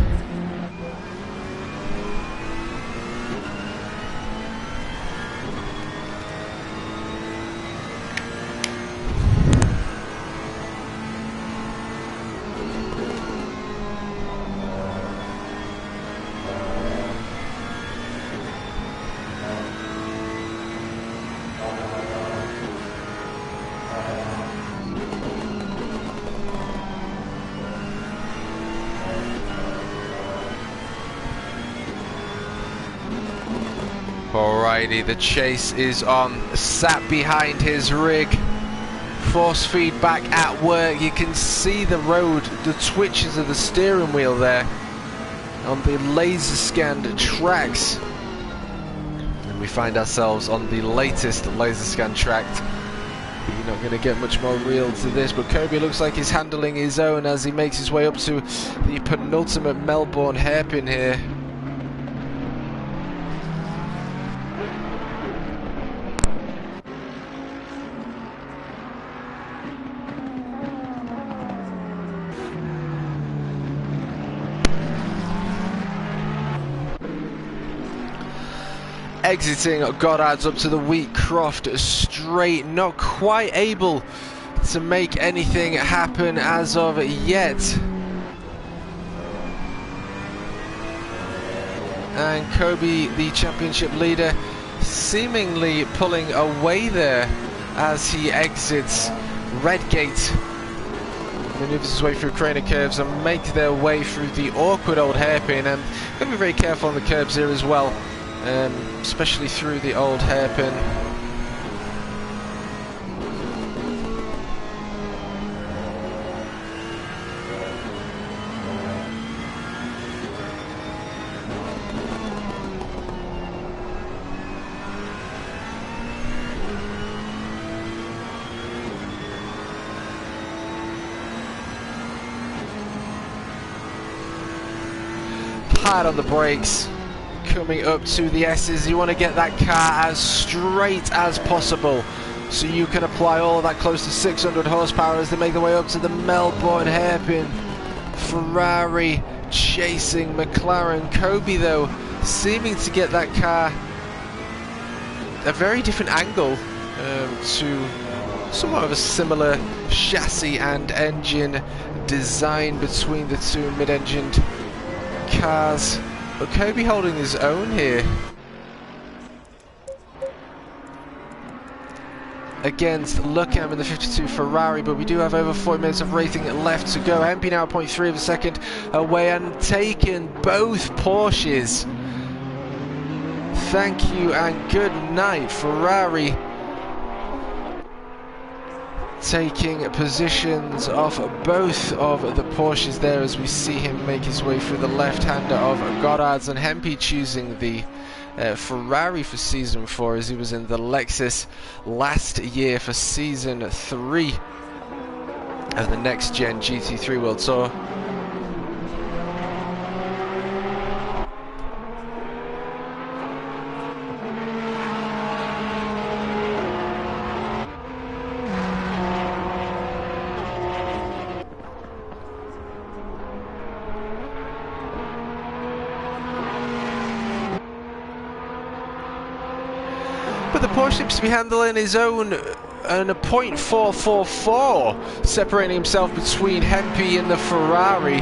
Alrighty, the chase is on. Sat behind his rig. Force feedback at work. You can see the road, the twitches of the steering wheel there on the laser scanned tracks. And we find ourselves on the latest laser scan track. You're not going to get much more real to this, but Kobe looks like he's handling his own as he makes his way up to the penultimate Melbourne hairpin here. Exiting Goddards up to the Wheatcroft straight, not quite able to make anything happen as of yet. And Kobe, the championship leader, seemingly pulling away there as he exits Redgate, maneuvers his way through Craner curves and make their way through the awkward old hairpin. And going to be very careful on the curbs here as well. Especially through the old hairpin. Hard on the brakes. Coming up to the S's, you want to get that car as straight as possible so you can apply all of that close to 600 horsepower as they make their way up to the Melbourne hairpin. Ferrari chasing McLaren. Kobe though seeming to get that car a very different angle to somewhat of a similar chassis and engine design between the two mid-engined cars. But Kobe holding his own here against Luckham in the 52 Ferrari, but we do have over 40 minutes of racing left to go. MP now 0.3 of a second away and taken both Porsches. Thank you and good night. Ferrari taking positions off both of the Porsches there as we see him make his way through the left-hander of Goddards, and Hempy choosing the Ferrari for Season 4 as he was in the Lexus last year for Season 3 of the NXTGEN GT3 World Tour. But the Porsche seems to be handling his own, and a .444 separating himself between Hempy and the Ferrari.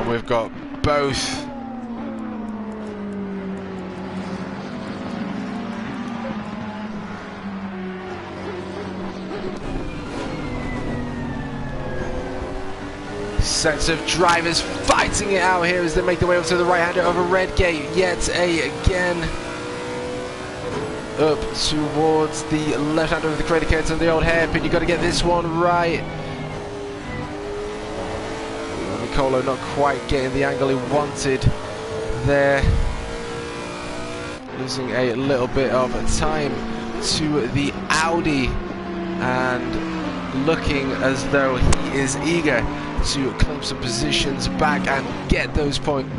We've got both sets of drivers fighting it out here as they make their way up to the right-hander over Redgate yet again. up towards the left hand of the crater cage and the old hairpin. You've got to get this one right. Nicolo not quite getting the angle he wanted there. Losing a little bit of time to the Audi, and looking as though he is eager to claim some positions back and get those points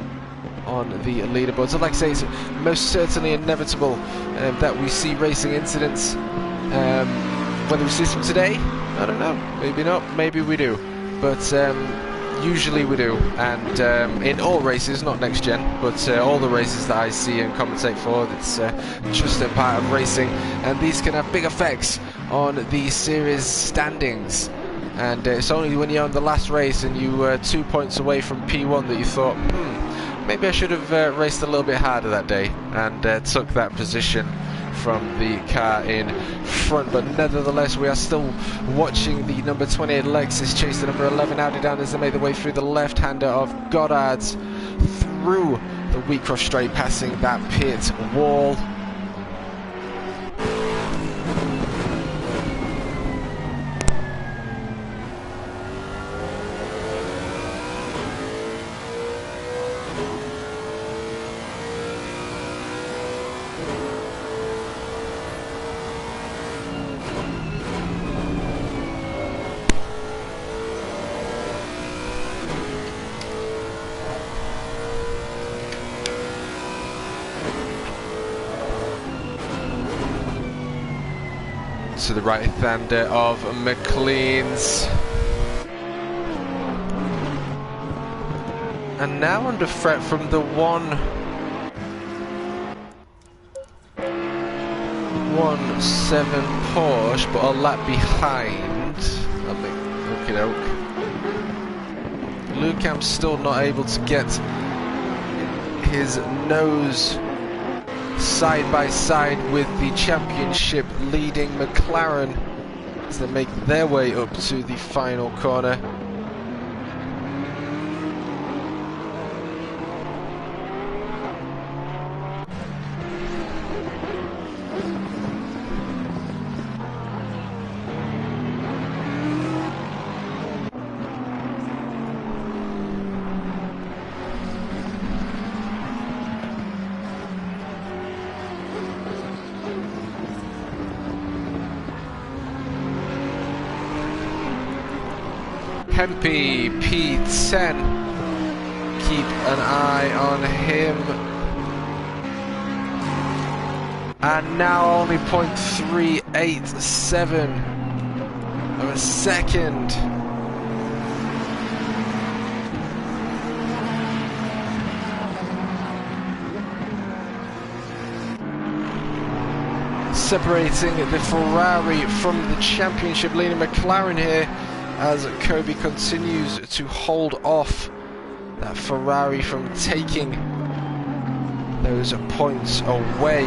on the leaderboard. So like I say, it's most certainly inevitable that we see racing incidents. Whether we see them today, I don't know, maybe not, maybe we do, but usually we do. And in all races, not next gen, but all the races that I see and commentate for, it's just a part of racing, and these can have big effects on the series standings. And it's only when you're on the last race and you were 2 points away from P1 that you thought, maybe I should have raced a little bit harder that day, and took that position from the car in front. But nevertheless, we are still watching the number 28 Lexus chase the number 11 Audi down as they make their way through the left-hander of Goddard's through the Wheatcroft straight, passing that pit wall. To the right-hander of McLean's, and now under threat from the 117 Porsche, but a lap behind. Okey-doke. Lucam's still not able to get his nose side by side with the championship leading McLaren as they make their way up to the final corner. Hempy, P10, keep an eye on him. And now only 0.387 of a second. Separating the Ferrari from the championship leading McLaren here, as Kobe continues to hold off that Ferrari from taking those points away.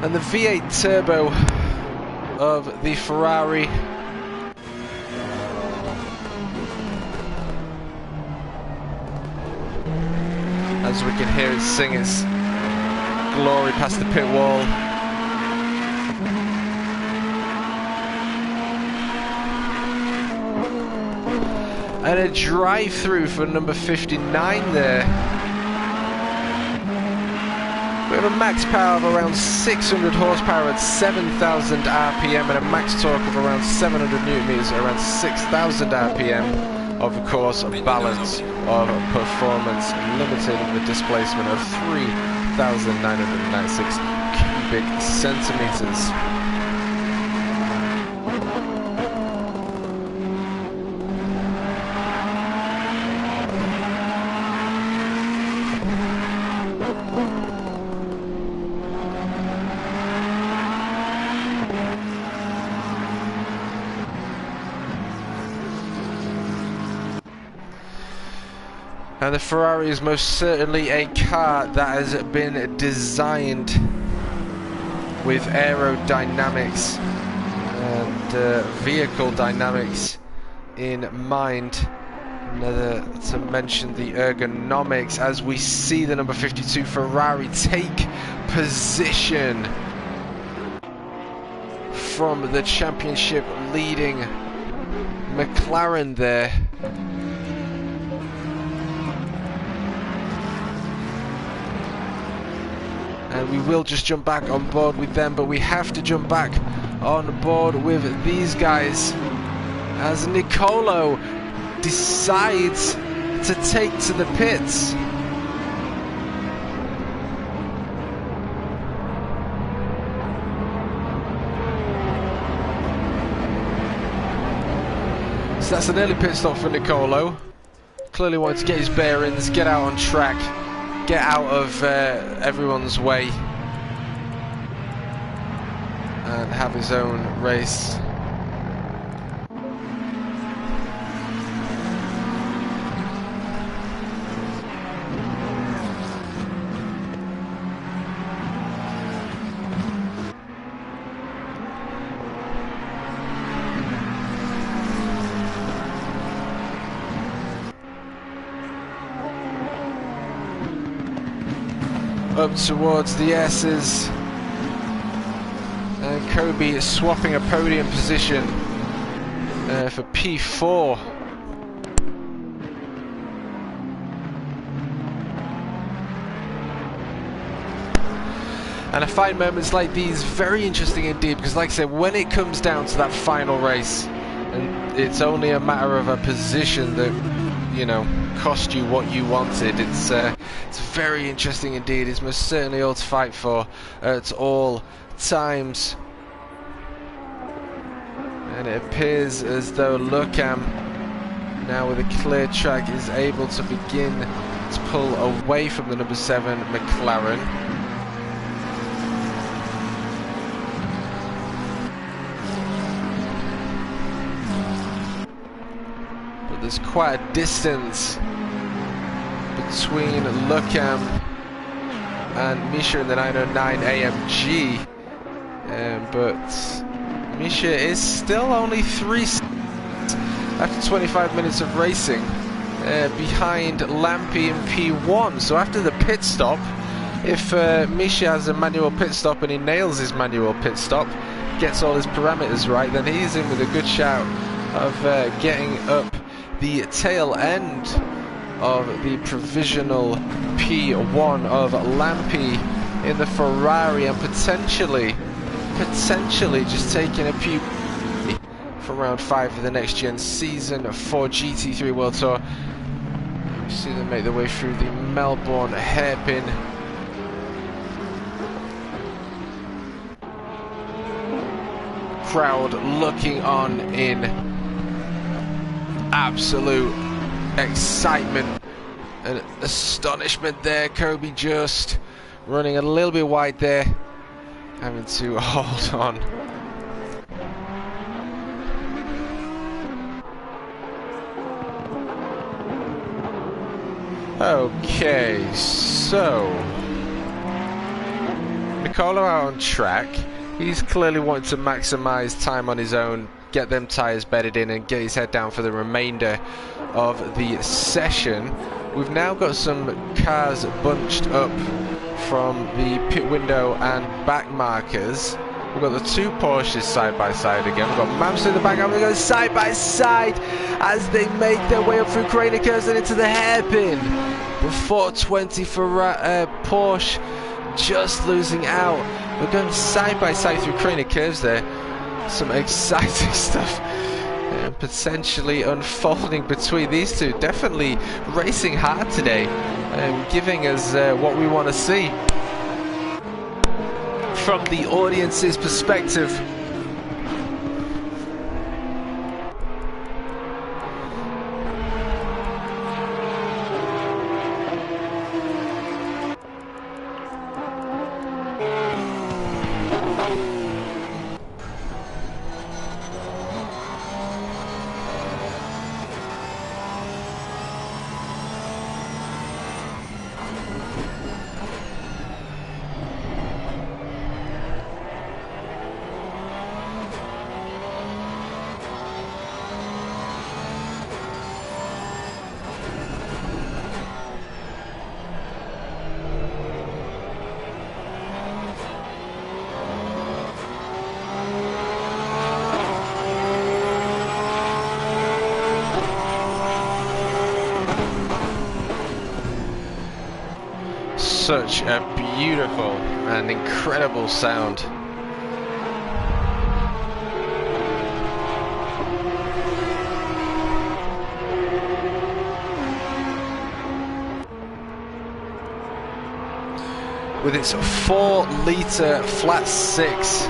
And the V8 turbo of the Ferrari as we can hear it sing its glory past the pit wall. And a drive-through for number 59 there. We have a max power of around 600 horsepower at 7,000 RPM and a max torque of around 700 Newton meters at around 6,000 RPM. Of course, a balance of performance, limiting the displacement of 3,996 cubic centimeters. And the Ferrari is most certainly a car that has been designed with aerodynamics and vehicle dynamics in mind. Another to mention the ergonomics as we see the number 52 Ferrari take position from the championship leading McLaren there. And we will just jump back on board with them, but we have to jump back on board with these guys as Nicolo decides to take to the pits. So that's an early pit stop for Nicolo. Clearly wanted to get his bearings, get out on track, get out of everyone's way and have his own race. Up towards the S's, and Kobe is swapping a podium position for P4. And I find moments like these very interesting indeed, because like I said, when it comes down to that final race and it's only a matter of a position that, you know, cost you what you wanted, it's very interesting indeed. It's most certainly all to fight for at all times. And it appears as though Lucam, now with a clear track, is able to begin to pull away from the number 7 McLaren. But there's quite a distance between Lucam and Misha in the 909 AMG, but Misha is still only 3 after 25 minutes of racing behind Lampy in P1. So after the pit stop, if Misha has a manual pit stop and he nails his manual pit stop, gets all his parameters right, then he's in with a good shout of getting up the tail end of the provisional P1 of Lampy in the Ferrari, and potentially just taking a P for round 5 of the next gen season for GT3 World Tour. You see them make their way through the Melbourne hairpin. Crowd looking on in absolute excitement and astonishment there. Kobe just running a little bit wide there, having to hold on. Okay, so Nicolo out on track. He's clearly wanting to maximize time on his own, get them tyres bedded in and get his head down for the remainder of the session. We've now got some cars bunched up from the pit window and back markers. We've got the 2 Porsches side by side again. We've got Mamster in the back, and we're going side by side as they make their way up through Craner curves and into the hairpin. The 420 for Porsche just losing out. We're going side by side through Craner curves there. Some exciting stuff potentially unfolding between these two. Definitely racing hard today, giving us what we want to see from the audience's perspective. such a beautiful and incredible sound. With its 4-litre flat 6.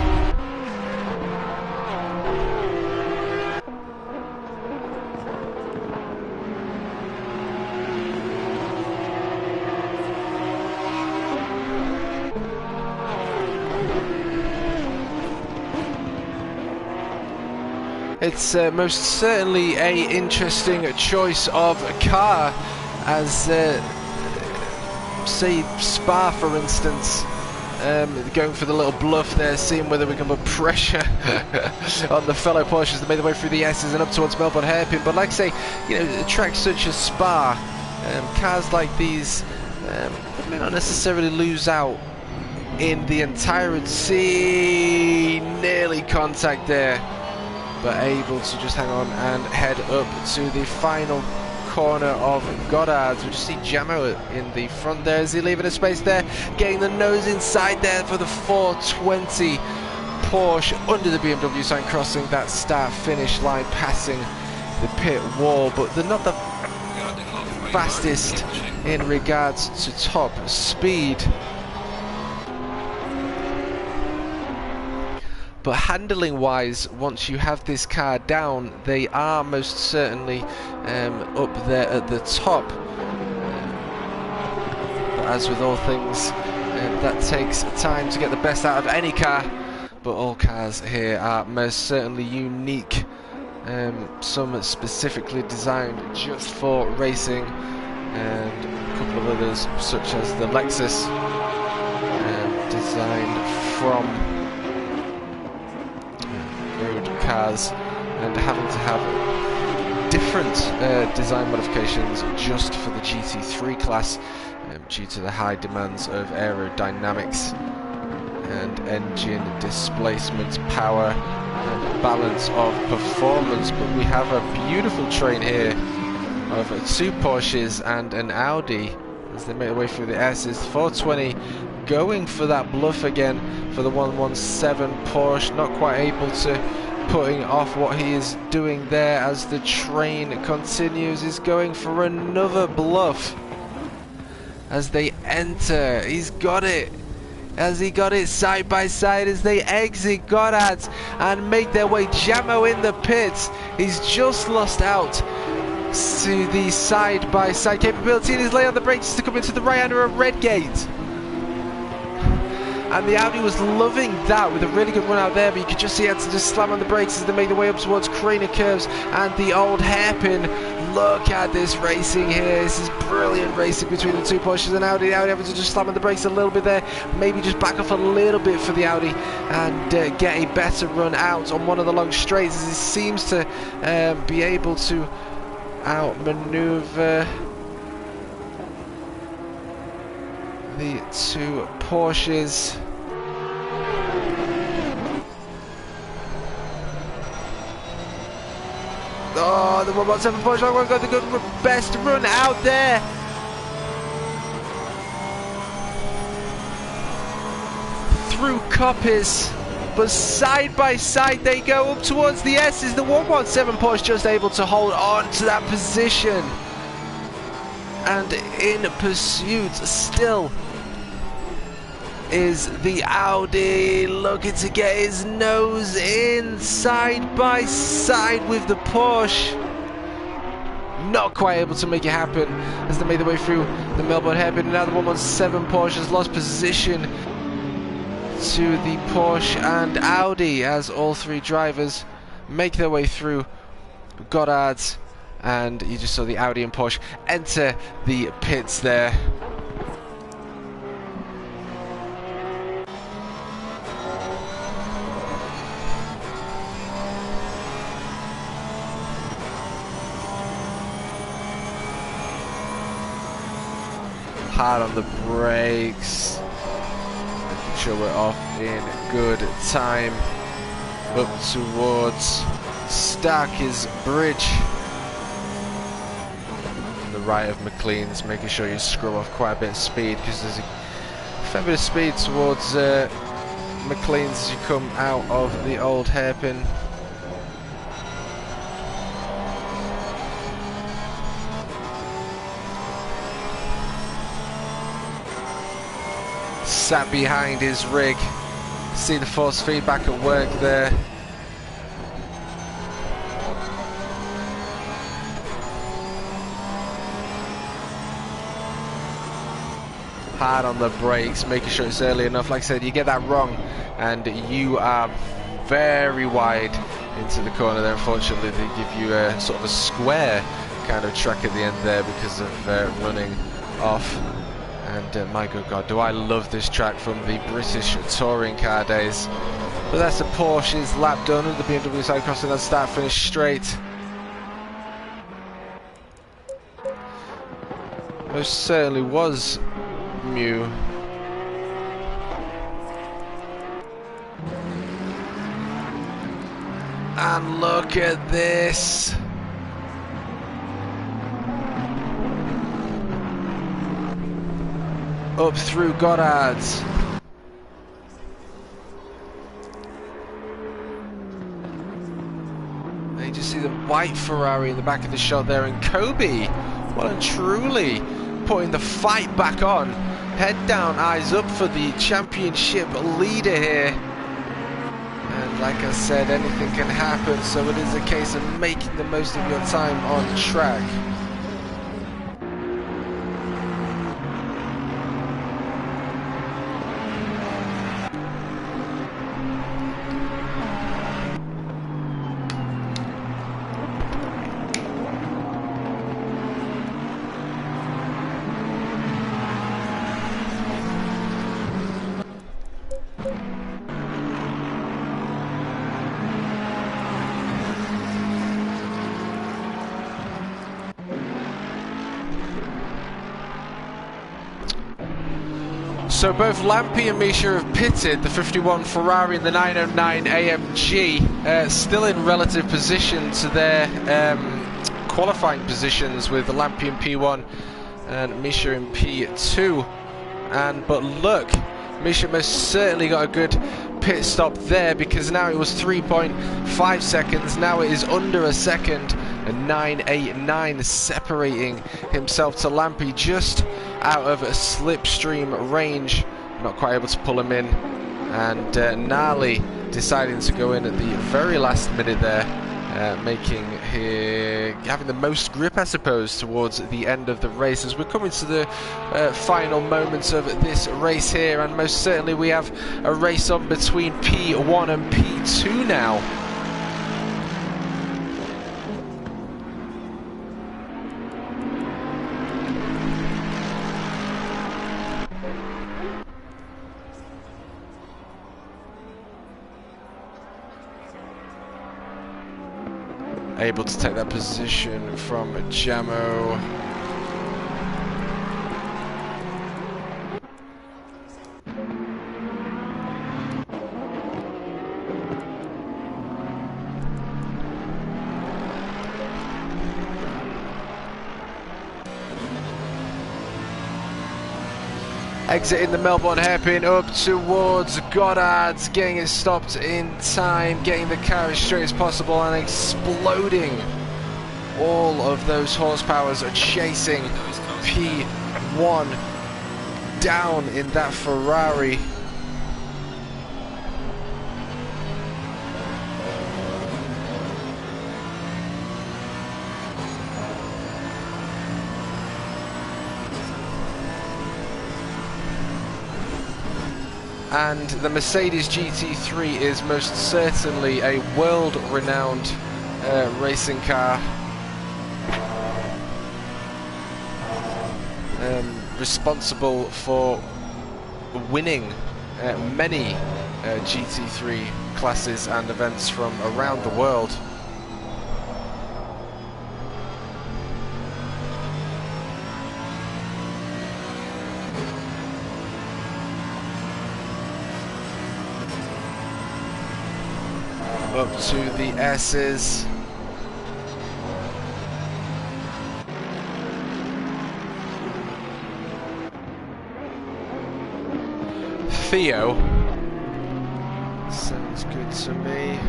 It's most certainly a interesting choice of a car, as say Spa for instance, going for the little bluff there, seeing whether we can put pressure on the fellow Porsches that made their way through the S's and up towards Melbourne Hairpin. But like I say, you know, tracks such as Spa, cars like these may not necessarily lose out in the entirety. Nearly contact there, but able to just hang on and head up to the final corner of Goddard's. We just see Jamo in the front there. Is he leaving a space there? Getting the nose inside there for the 420 Porsche under the BMW sign, crossing that start-finish line, passing the pit wall. But they're not the fastest in regards to top speed. But handling wise, once you have this car down, they are most certainly up there at the top. But as with all things, that takes time to get the best out of any car. But all cars here are most certainly unique. Some specifically designed just for racing, and a couple of others such as the Lexus, designed from road cars, and having to have different design modifications just for the GT3 class, due to the high demands of aerodynamics and engine displacement, power and balance of performance. But we have a beautiful train here of 2 Porsches and an Audi as they make their way through the S's. 420 going for that bluff again for the 117 Porsche, not quite able to putting off what he is doing there as the train continues. Is going for another bluff as they enter. He's got it. As he got it side by side as they exit Goddard's and make their way. Jamo in the pits. He's just lost out to the side by side capability and he's laying on the brakes to come into the right under a red gate. And the Audi was loving that with a really good run out there, but you could just see it had to just slam on the brakes as they make their way up towards Carina Curves and the old hairpin. Look at this racing here. This is brilliant racing between the 2 Porsches and Audi. The Audi having to just slam on the brakes a little bit there, maybe just back off a little bit for the Audi and get a better run out on one of the long straights, as he seems to be able to outmaneuver the 2 Porsches. Oh, the 117 Porsche got the good best run out there. Through Coppis, but side by side they go up towards the S's. The 117 Porsche just able to hold on to that position. And in pursuit still is the Audi, looking to get his nose in side by side with the Porsche. Not quite able to make it happen as they made their way through the Melbourne hairpin. Now the 117 Porsche has lost position to the Porsche and Audi as all 3 drivers make their way through Goddard's, and you just saw the Audi and Porsche enter the pits there. Hard on the brakes, making sure we're off in good time up towards Starkey's Bridge on the right of McLean's, making sure you scrub off quite a bit of speed because there's fair bit of speed towards McLean's as you come out of the old hairpin. Sat behind his rig. See the force feedback at work there. Hard on the brakes, making sure it's early enough. Like I said, you get that wrong and you are very wide into the corner there. Unfortunately, they give you a sort of a square kind of track at the end there because of running off. And my good God, do I love this track from the British touring car days. But that's the Porsche's lap done, and the BMW side crossing that start finish straight. Most certainly was Mew. And look at this. Up through Goddard's. And you just see the white Ferrari in the back of the shot there, and Kobe, well and truly putting the fight back on. Head down, eyes up for the championship leader here. And like I said, anything can happen, so it is a case of making the most of your time on track. So both Lampi and Misha have pitted, the 51 Ferrari and the 909 AMG, still in relative position to their qualifying positions, with Lampi in P1 and Misha in P2. But look, Misha most certainly got a good pit stop there, because now it was 3.5 seconds, now it is under a second, and 989 separating himself to Lampi, just out of a slipstream range, not quite able to pull him in. And Nali deciding to go in at the very last minute there, having the most grip, I suppose, towards the end of the race, as we're coming to the final moments of this race here. And most certainly we have a race on between P1 and P2 now. Able to take that position from Jamo. Exiting the Melbourne hairpin up towards Goddard's, getting it stopped in time, getting the car as straight as possible and exploding. All of those horsepowers are chasing P1 down in that Ferrari. And the Mercedes GT3 is most certainly a world-renowned racing car, responsible for winning many GT3 classes and events from around the world. Up to the S's. Theo. Sounds good to me.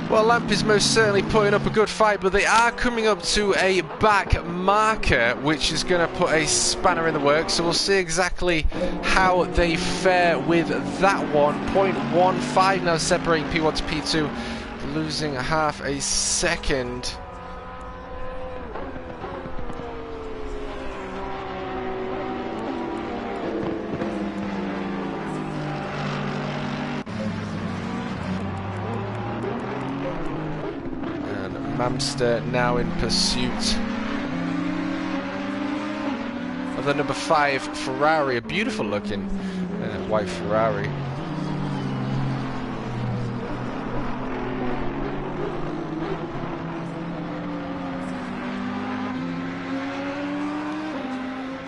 Well, Lamp is most certainly putting up a good fight, but they are coming up to a back marker, which is going to put a spanner in the works. So we'll see exactly how they fare with that one. 0.15 now separating P1 to P2, losing half a second. Mamster now in pursuit of the number 5 Ferrari, a beautiful looking white Ferrari.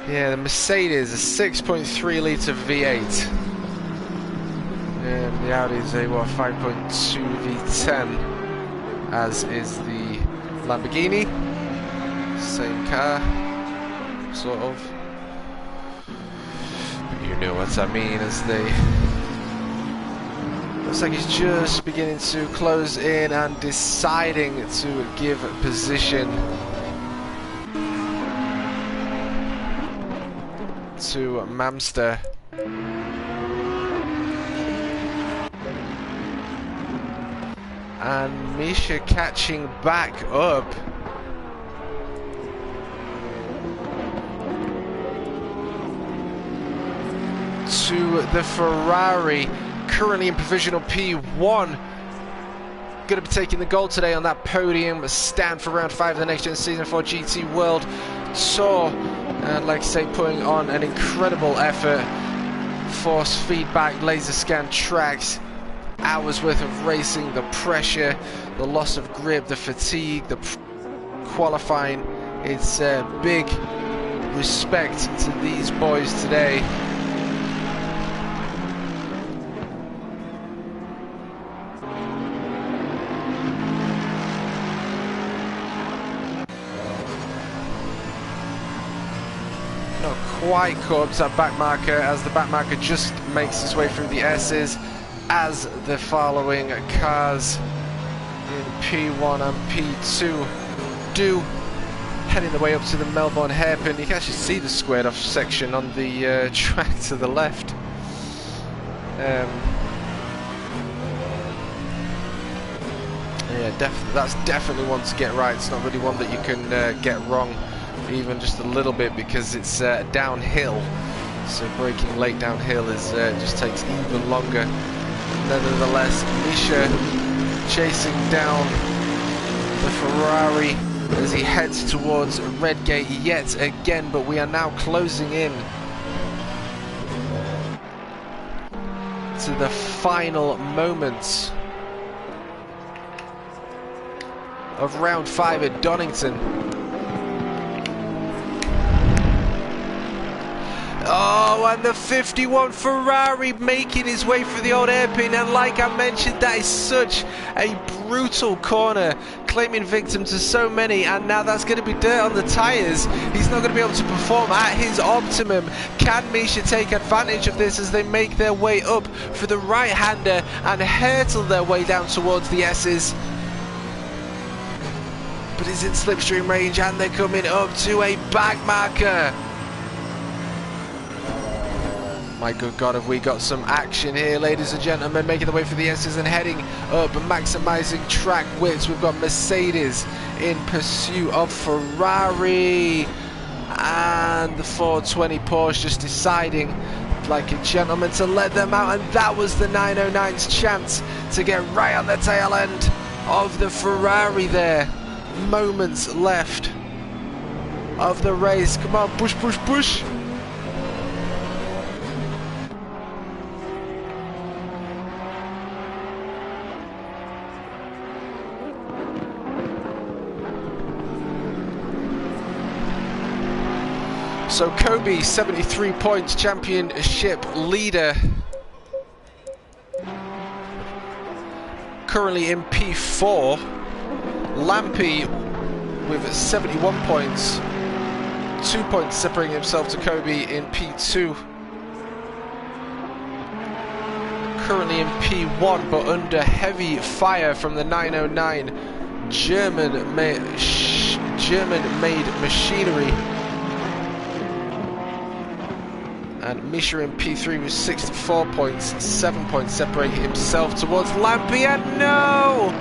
Yeah, the Mercedes, a 6.3 litre V8, and the Audi is a 5.2 V10. As is the Lamborghini, same car, sort of. But you know what I mean, as they... Looks like he's just beginning to close in and deciding to give position to Mamster. And Misha catching back up. To the Ferrari, currently in provisional P1. Going to be taking the gold today on that podium stand for round 5 of the Next Gen Season 4 GT World Tour. And like I say, putting on an incredible effort. Force feedback, laser scan tracks. Hours worth of racing, the pressure, the loss of grip, the fatigue, the qualifying. It's big respect to these boys today. Not quite caught up to that back marker, as the back marker just makes its way through the S's, as the following cars in P1 and P2 do, heading the way up to the Melbourne hairpin. You can actually see the squared off section on the track to the left. Yeah, that's definitely one to get right. It's not really one that you can get wrong, even just a little bit, because it's downhill. So braking late downhill is just takes even longer. Nevertheless, Misha chasing down the Ferrari as he heads towards Redgate yet again, but we are now closing in to the final moments of round 5 at Donington. Oh, and the 51 Ferrari making his way through the old hairpin, and like I mentioned, that is such a brutal corner, claiming victim to so many, and now that's going to be dirt on the tyres. He's not going to be able to perform at his optimum. Can Misha take advantage of this as they make their way up for the right-hander and hurtle their way down towards the S's? But he's in slipstream range, and they're coming up to a back marker. My good God, have we got some action here, ladies and gentlemen, making the way for the S's and heading up, maximising track widths. We've got Mercedes in pursuit of Ferrari, and the 420 Porsche just deciding, like a gentleman, to let them out, and that was the 909's chance to get right on the tail end of the Ferrari there. Moments left of the race. Come on, push, push, push. So Kobe, 73 points, championship leader. currently in P4. Lampy with 71 points. 2 points separating himself to Kobe in P2. Currently in P1, but under heavy fire from the 909 German-made machinery. And Misha in P3 with 64 points, 7 points separating himself towards Lampy, and no!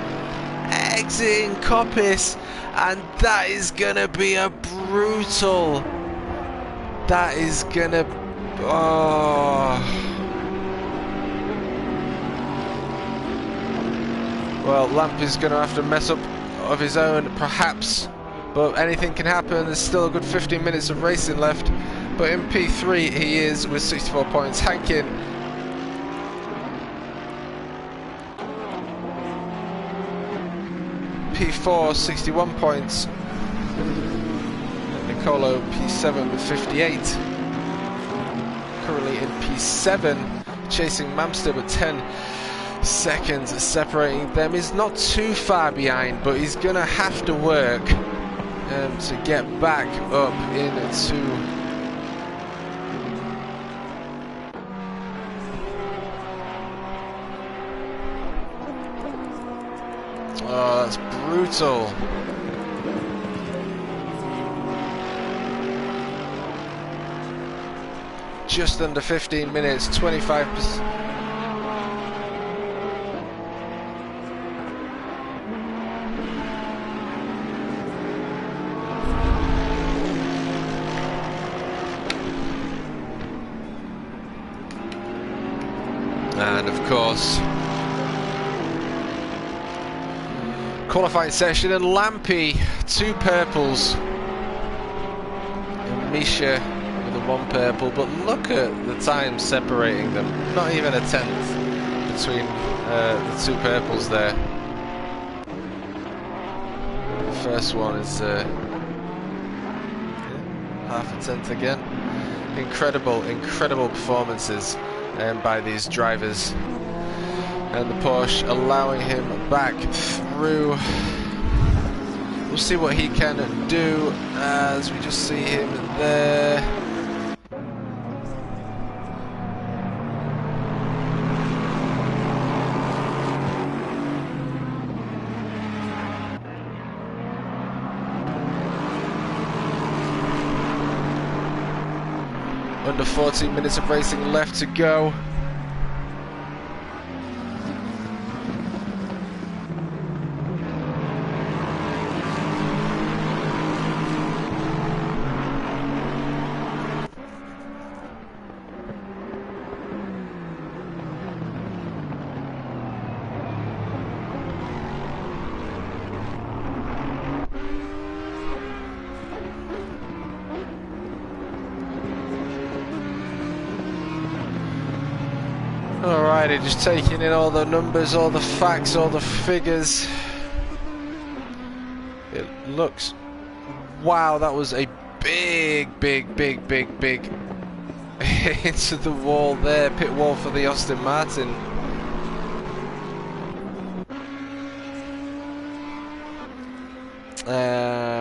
Exiting Coppice, and that is gonna be a brutal. That is gonna. Oh. Well, Lampy's gonna have to mess up of his own, perhaps, but anything can happen. There's still a good 15 minutes of racing left. But in P3 he is with 64 points. Hankin P4 61 points. Nicolo P7 with 58. Currently in P7, chasing Mamster, but 10 seconds separating them. Is not too far behind, but he's gonna have to work to get back up into. Oh, that's brutal. Just under 15 minutes, 25%. And of course, qualifying session, and Lampy, 2 purples, and Misha with a 1 purple, but look at the time separating them, not even a 10th between the 2 purples there. The first one is half a 10th again. Incredible performances by these drivers. And the Porsche allowing him back through. We'll see what he can do as we just see him there. Under 14 minutes of racing left to go. Alrighty, just taking in all the numbers, all the facts, all the figures. It looks... Wow, that was a big into the wall there, pit wall for the Aston Martin.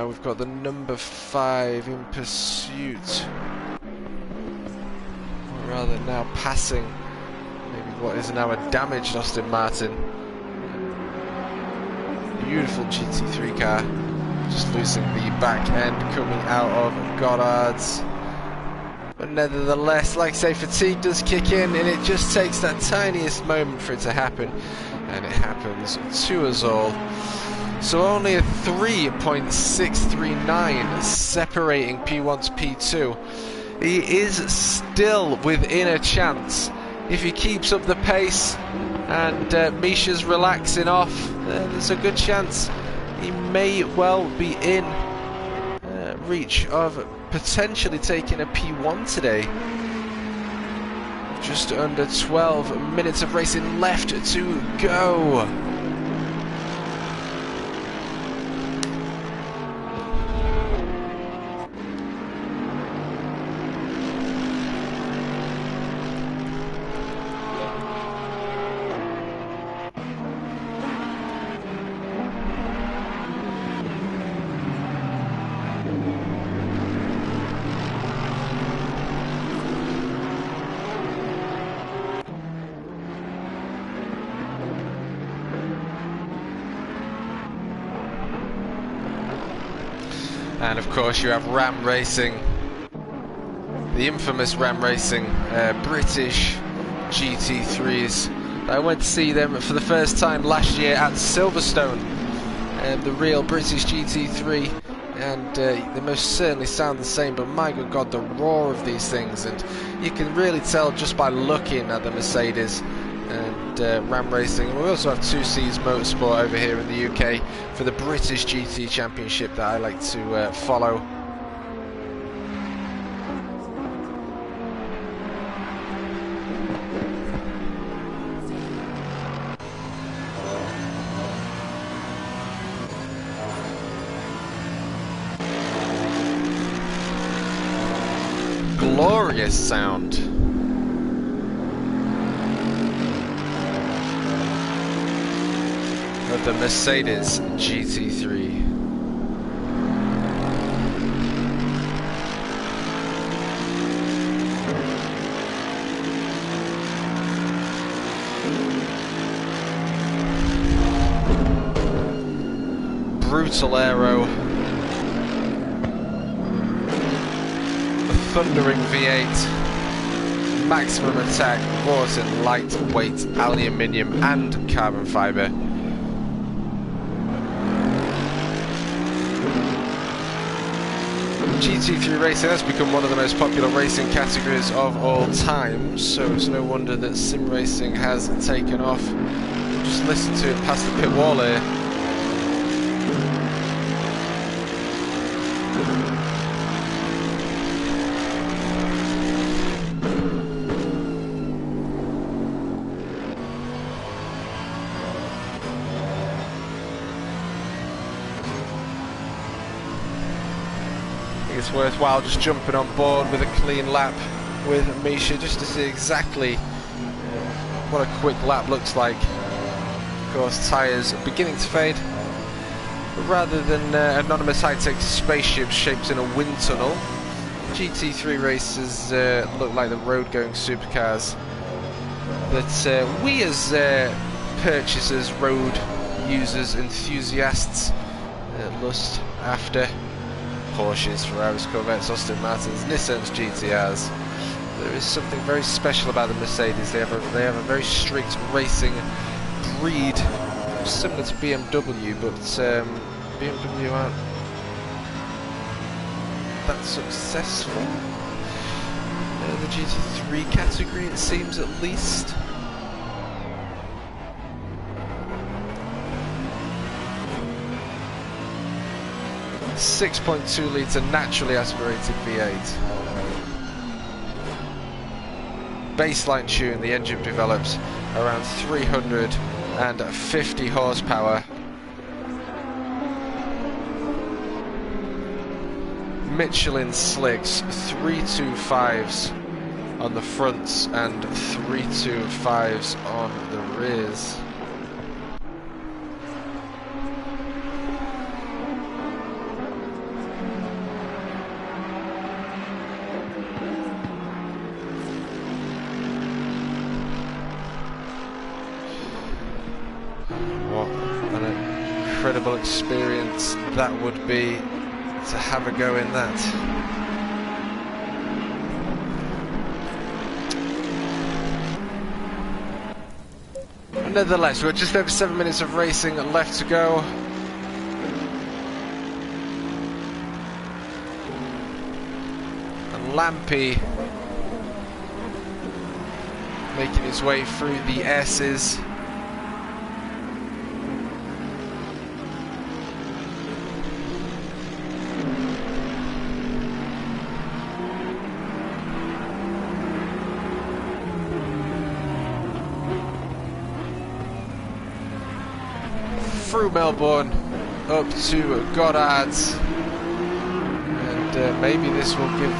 We've got the number 5 in pursuit. Or rather now passing what is now a damaged Aston Martin. Beautiful GT3 car, just losing the back end coming out of Goddard's. But nevertheless, like I say, fatigue does kick in, and it just takes that tiniest moment for it to happen, and it happens to us all. So only a 3.639 separating P1 to P2. He is still within a chance. If he keeps up the pace and Misha's relaxing off, there's a good chance he may well be in reach of potentially taking a P1 today. Just under 12 minutes of racing left to go. And of course you have Ram Racing, the infamous Ram Racing British GT3s. I went to see them for the first time last year at Silverstone, the real British GT3, and they most certainly sound the same, but my good God, the roar of these things, and you can really tell just by looking at the Mercedes and Ram Racing. We also have 2C's Motorsport over here in the UK for the British GT Championship that I like to follow. Glorious sound. Of the Mercedes GT3. Brutal aero. Thundering V8, maximum attack, brought in lightweight aluminium and carbon fibre. GT3 racing has become one of the most popular racing categories of all time, so it's no wonder that sim racing has taken off. Just listen to it past the pit wall here. It's worthwhile just jumping on board with a clean lap with Misha just to see exactly what a quick lap looks like. Of course, tyres are beginning to fade, but rather than anonymous high-tech spaceships shaped in a wind tunnel, GT3 races look like the road-going supercars that we as purchasers, road users, enthusiasts lust after. Porsches, Ferraris, Corvettes, Aston Martins, Nissans, GTRs. There is something very special about the Mercedes. They have a very strict racing breed, similar to BMW, but BMW aren't that successful. The GT3 category, it seems, at least. .2 litre naturally aspirated V8. Baseline tune, the engine develops around 350 horsepower. Michelin slicks, 325s on the fronts and 325s on the rears. Incredible experience that would be to have a go in that. Nevertheless, we're just over 7 minutes of racing left to go. And Lampy making his way through the S's. Through Melbourne up to Goddard's, and maybe this will give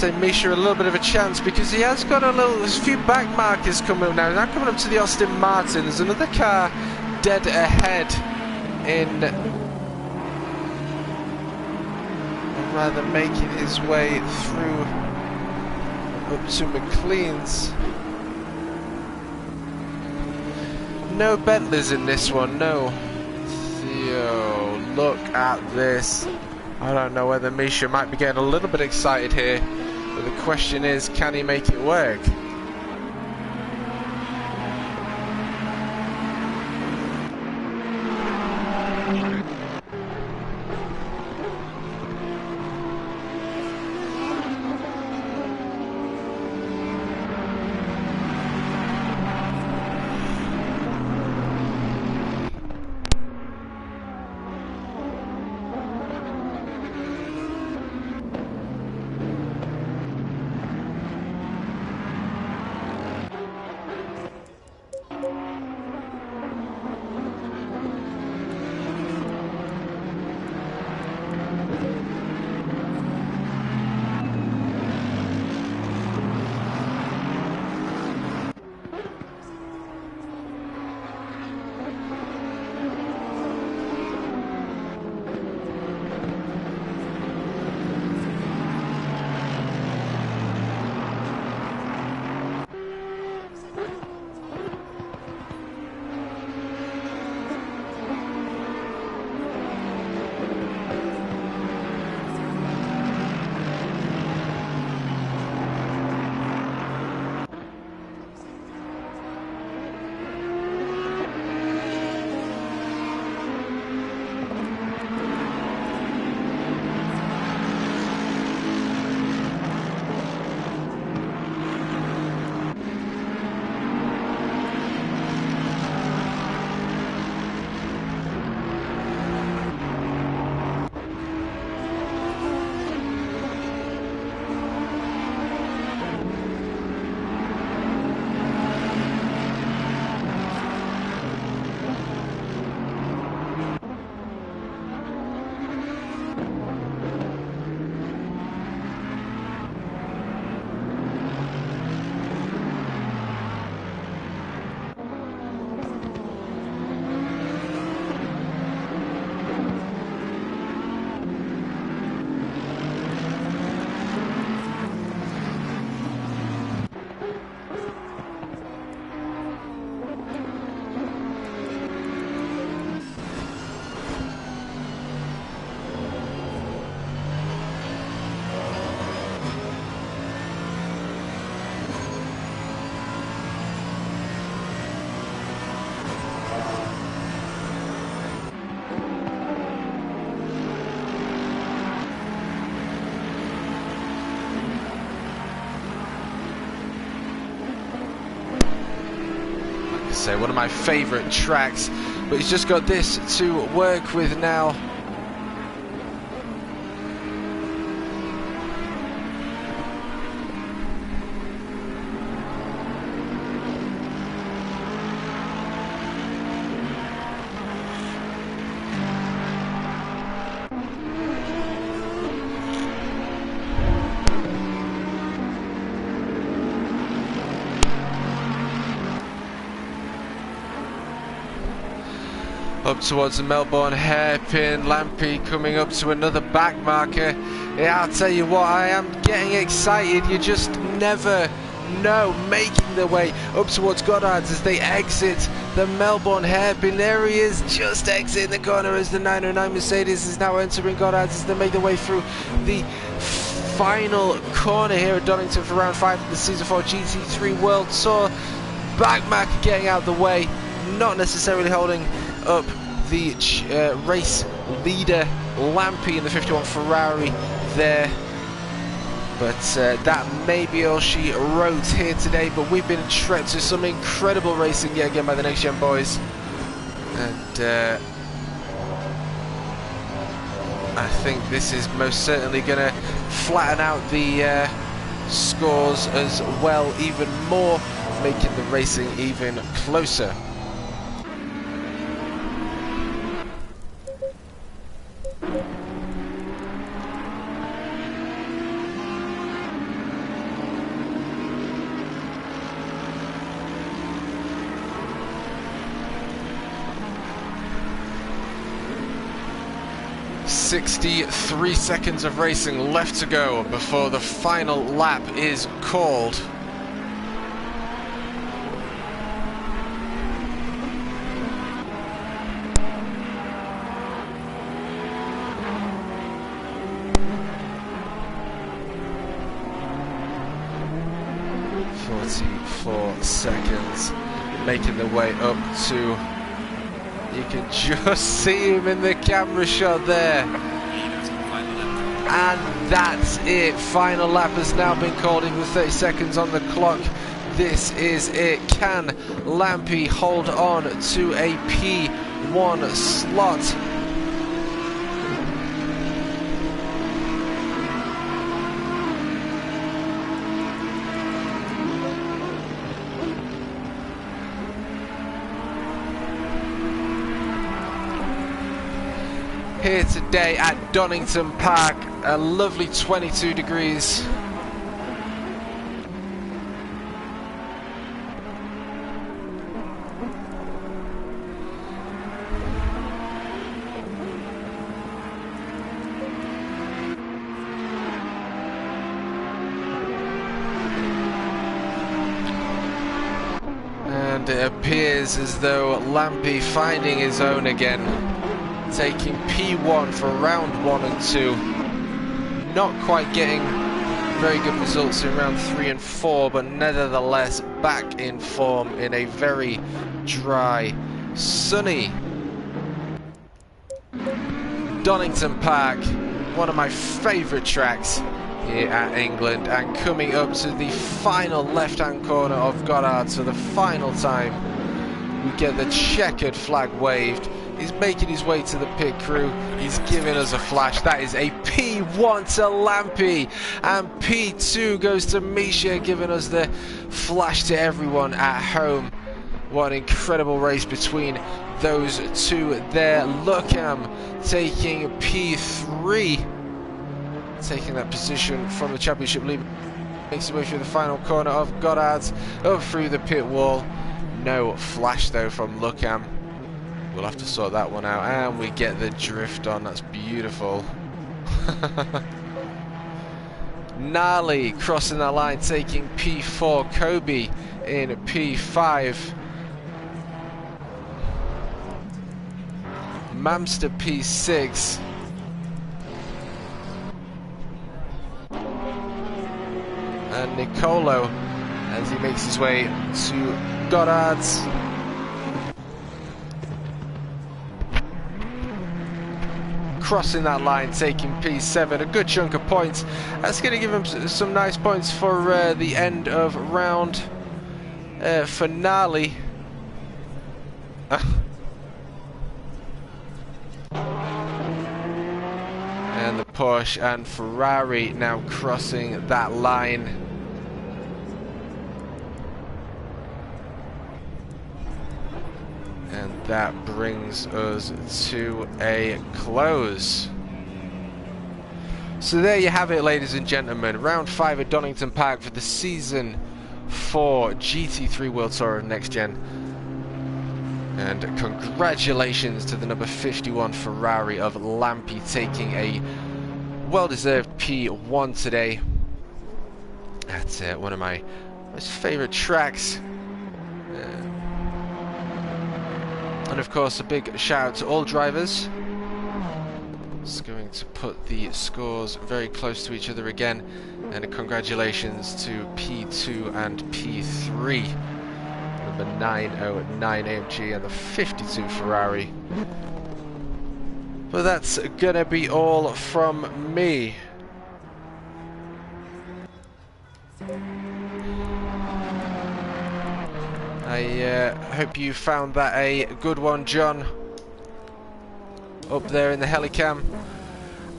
say Misha a little bit of a chance, because he has got there's a few back markers coming up now. Now coming up to the Aston Martin, there's another car dead ahead in rather making his way through up to McLean's. No Bentleys in this one, no. Theo, look at this. I don't know whether Misha might be getting a little bit excited here, but the question is, can he make it work? Say one of my favourite tracks, but he's just got this to work with now. Up towards the Melbourne hairpin, Lampy coming up to another back marker. Yeah, I'll tell you what, I am getting excited. You just never know. Making their way up towards Goddard's as they exit the Melbourne hairpin. There he is, just exiting the corner as the 909 Mercedes is now entering Goddard's as they make their way through the final corner here at Donington for round 5 of the Season 4 GT3 World Tour. Backmarker getting out of the way, not necessarily holding up the race leader Lampy in the 51 Ferrari there, but that may be all she wrote here today. But we've been treated to some incredible racing yet again by the NXTGEN boys, and I think this is most certainly going to flatten out the scores as well even more, making the racing even closer. 63 seconds of racing left to go before the final lap is called. Seconds, making the way up to, you can just see him in the camera shot there, and that's it. Final lap has now been called in with 30 seconds on the clock. This is it. Can Lampy hold on to a P1 slot? Here today at Donington Park, a lovely 22 degrees. And it appears as though Lampy finding his own again, taking P1 for round 1 and 2. Not quite getting very good results in round 3 and 4, but nevertheless back in form in a very dry, sunny Donington Park, one of my favourite tracks here at England, and coming up to the final left-hand corner of Goddard's for the final time. We get the checkered flag waved. He's making his way to the pit crew. He's giving us a flash. That is a P1 to Lampy, and P2 goes to Misha, giving us the flash to everyone at home. What an incredible race between those two there. Luckham taking P3, taking that position from the championship lead. Makes his way through the final corner of Goddard's, up through the pit wall. No flash though from Luckham. We'll have to sort that one out, and we get the drift on. That's beautiful. Gnarly crossing that line, taking P4. Kobe in P5. Mamster P6. And Nicolo as he makes his way to Goddard's. Crossing that line, taking P7, a good chunk of points. That's going to give him some nice points for the end of round finale. And the Porsche and Ferrari now crossing that line. And that brings us to a close. So there you have it, ladies and gentlemen. Round 5 at Donington Park for the Season 4 GT3 World Tour of Next Gen. And congratulations to the number 51 Ferrari of Lampy, taking a well-deserved P1 today. That's one of my most favourite tracks. And of course, a big shout out to all drivers. It's going to put the scores very close to each other again. And congratulations to P2 and P3. Number 909 AMG and the 52 Ferrari. But that's gonna be all from me. I hope you found that a good one, John, up there in the helicam.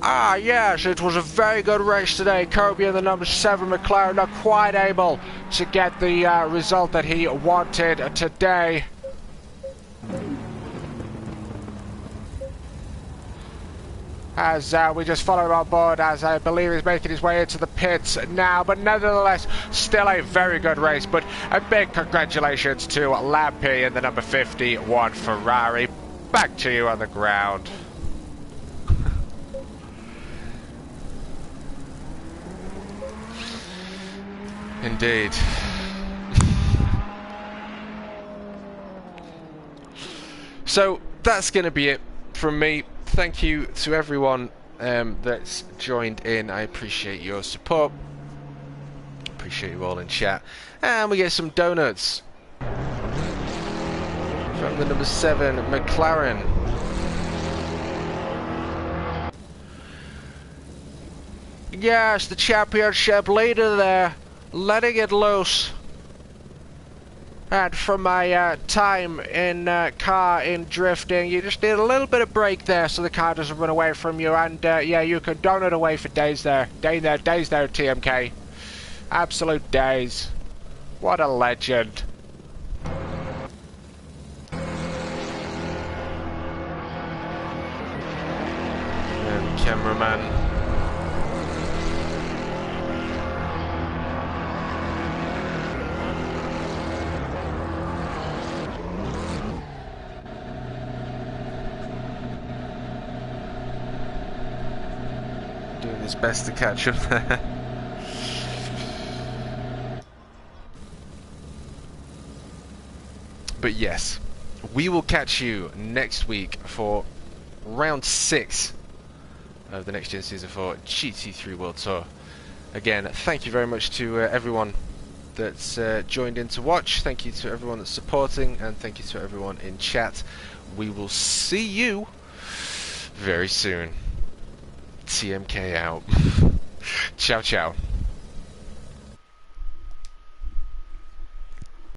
Ah, yes, it was a very good race today. Kobe and the number 7 McLaren not quite able to get the result that he wanted today. As we just follow him on board, as I believe he's making his way into the pits now. But nevertheless, still a very good race. But a big congratulations to Lampy and the number 51 Ferrari. Back to you on the ground. Indeed. So that's going to be it from me. Thank you to everyone that's joined in. I appreciate your support. Appreciate you all in chat. And we get some donuts from the number 7 McLaren. Yes, the championship leader there, letting it loose. And from my time in car in drifting, you just need a little bit of brake there so the car doesn't run away from you. And yeah, you can donut away for days there. Days there, TMK. Absolute days. What a legend. And cameraman. Doing his best to catch up there. But yes, we will catch you next week for round 6 of the Next Gen Season 4 GT3 World Tour. Again, thank you very much to everyone that's joined in to watch. Thank you to everyone that's supporting, and thank you to everyone in chat. We will see you very soon. TMK out. Ciao, ciao.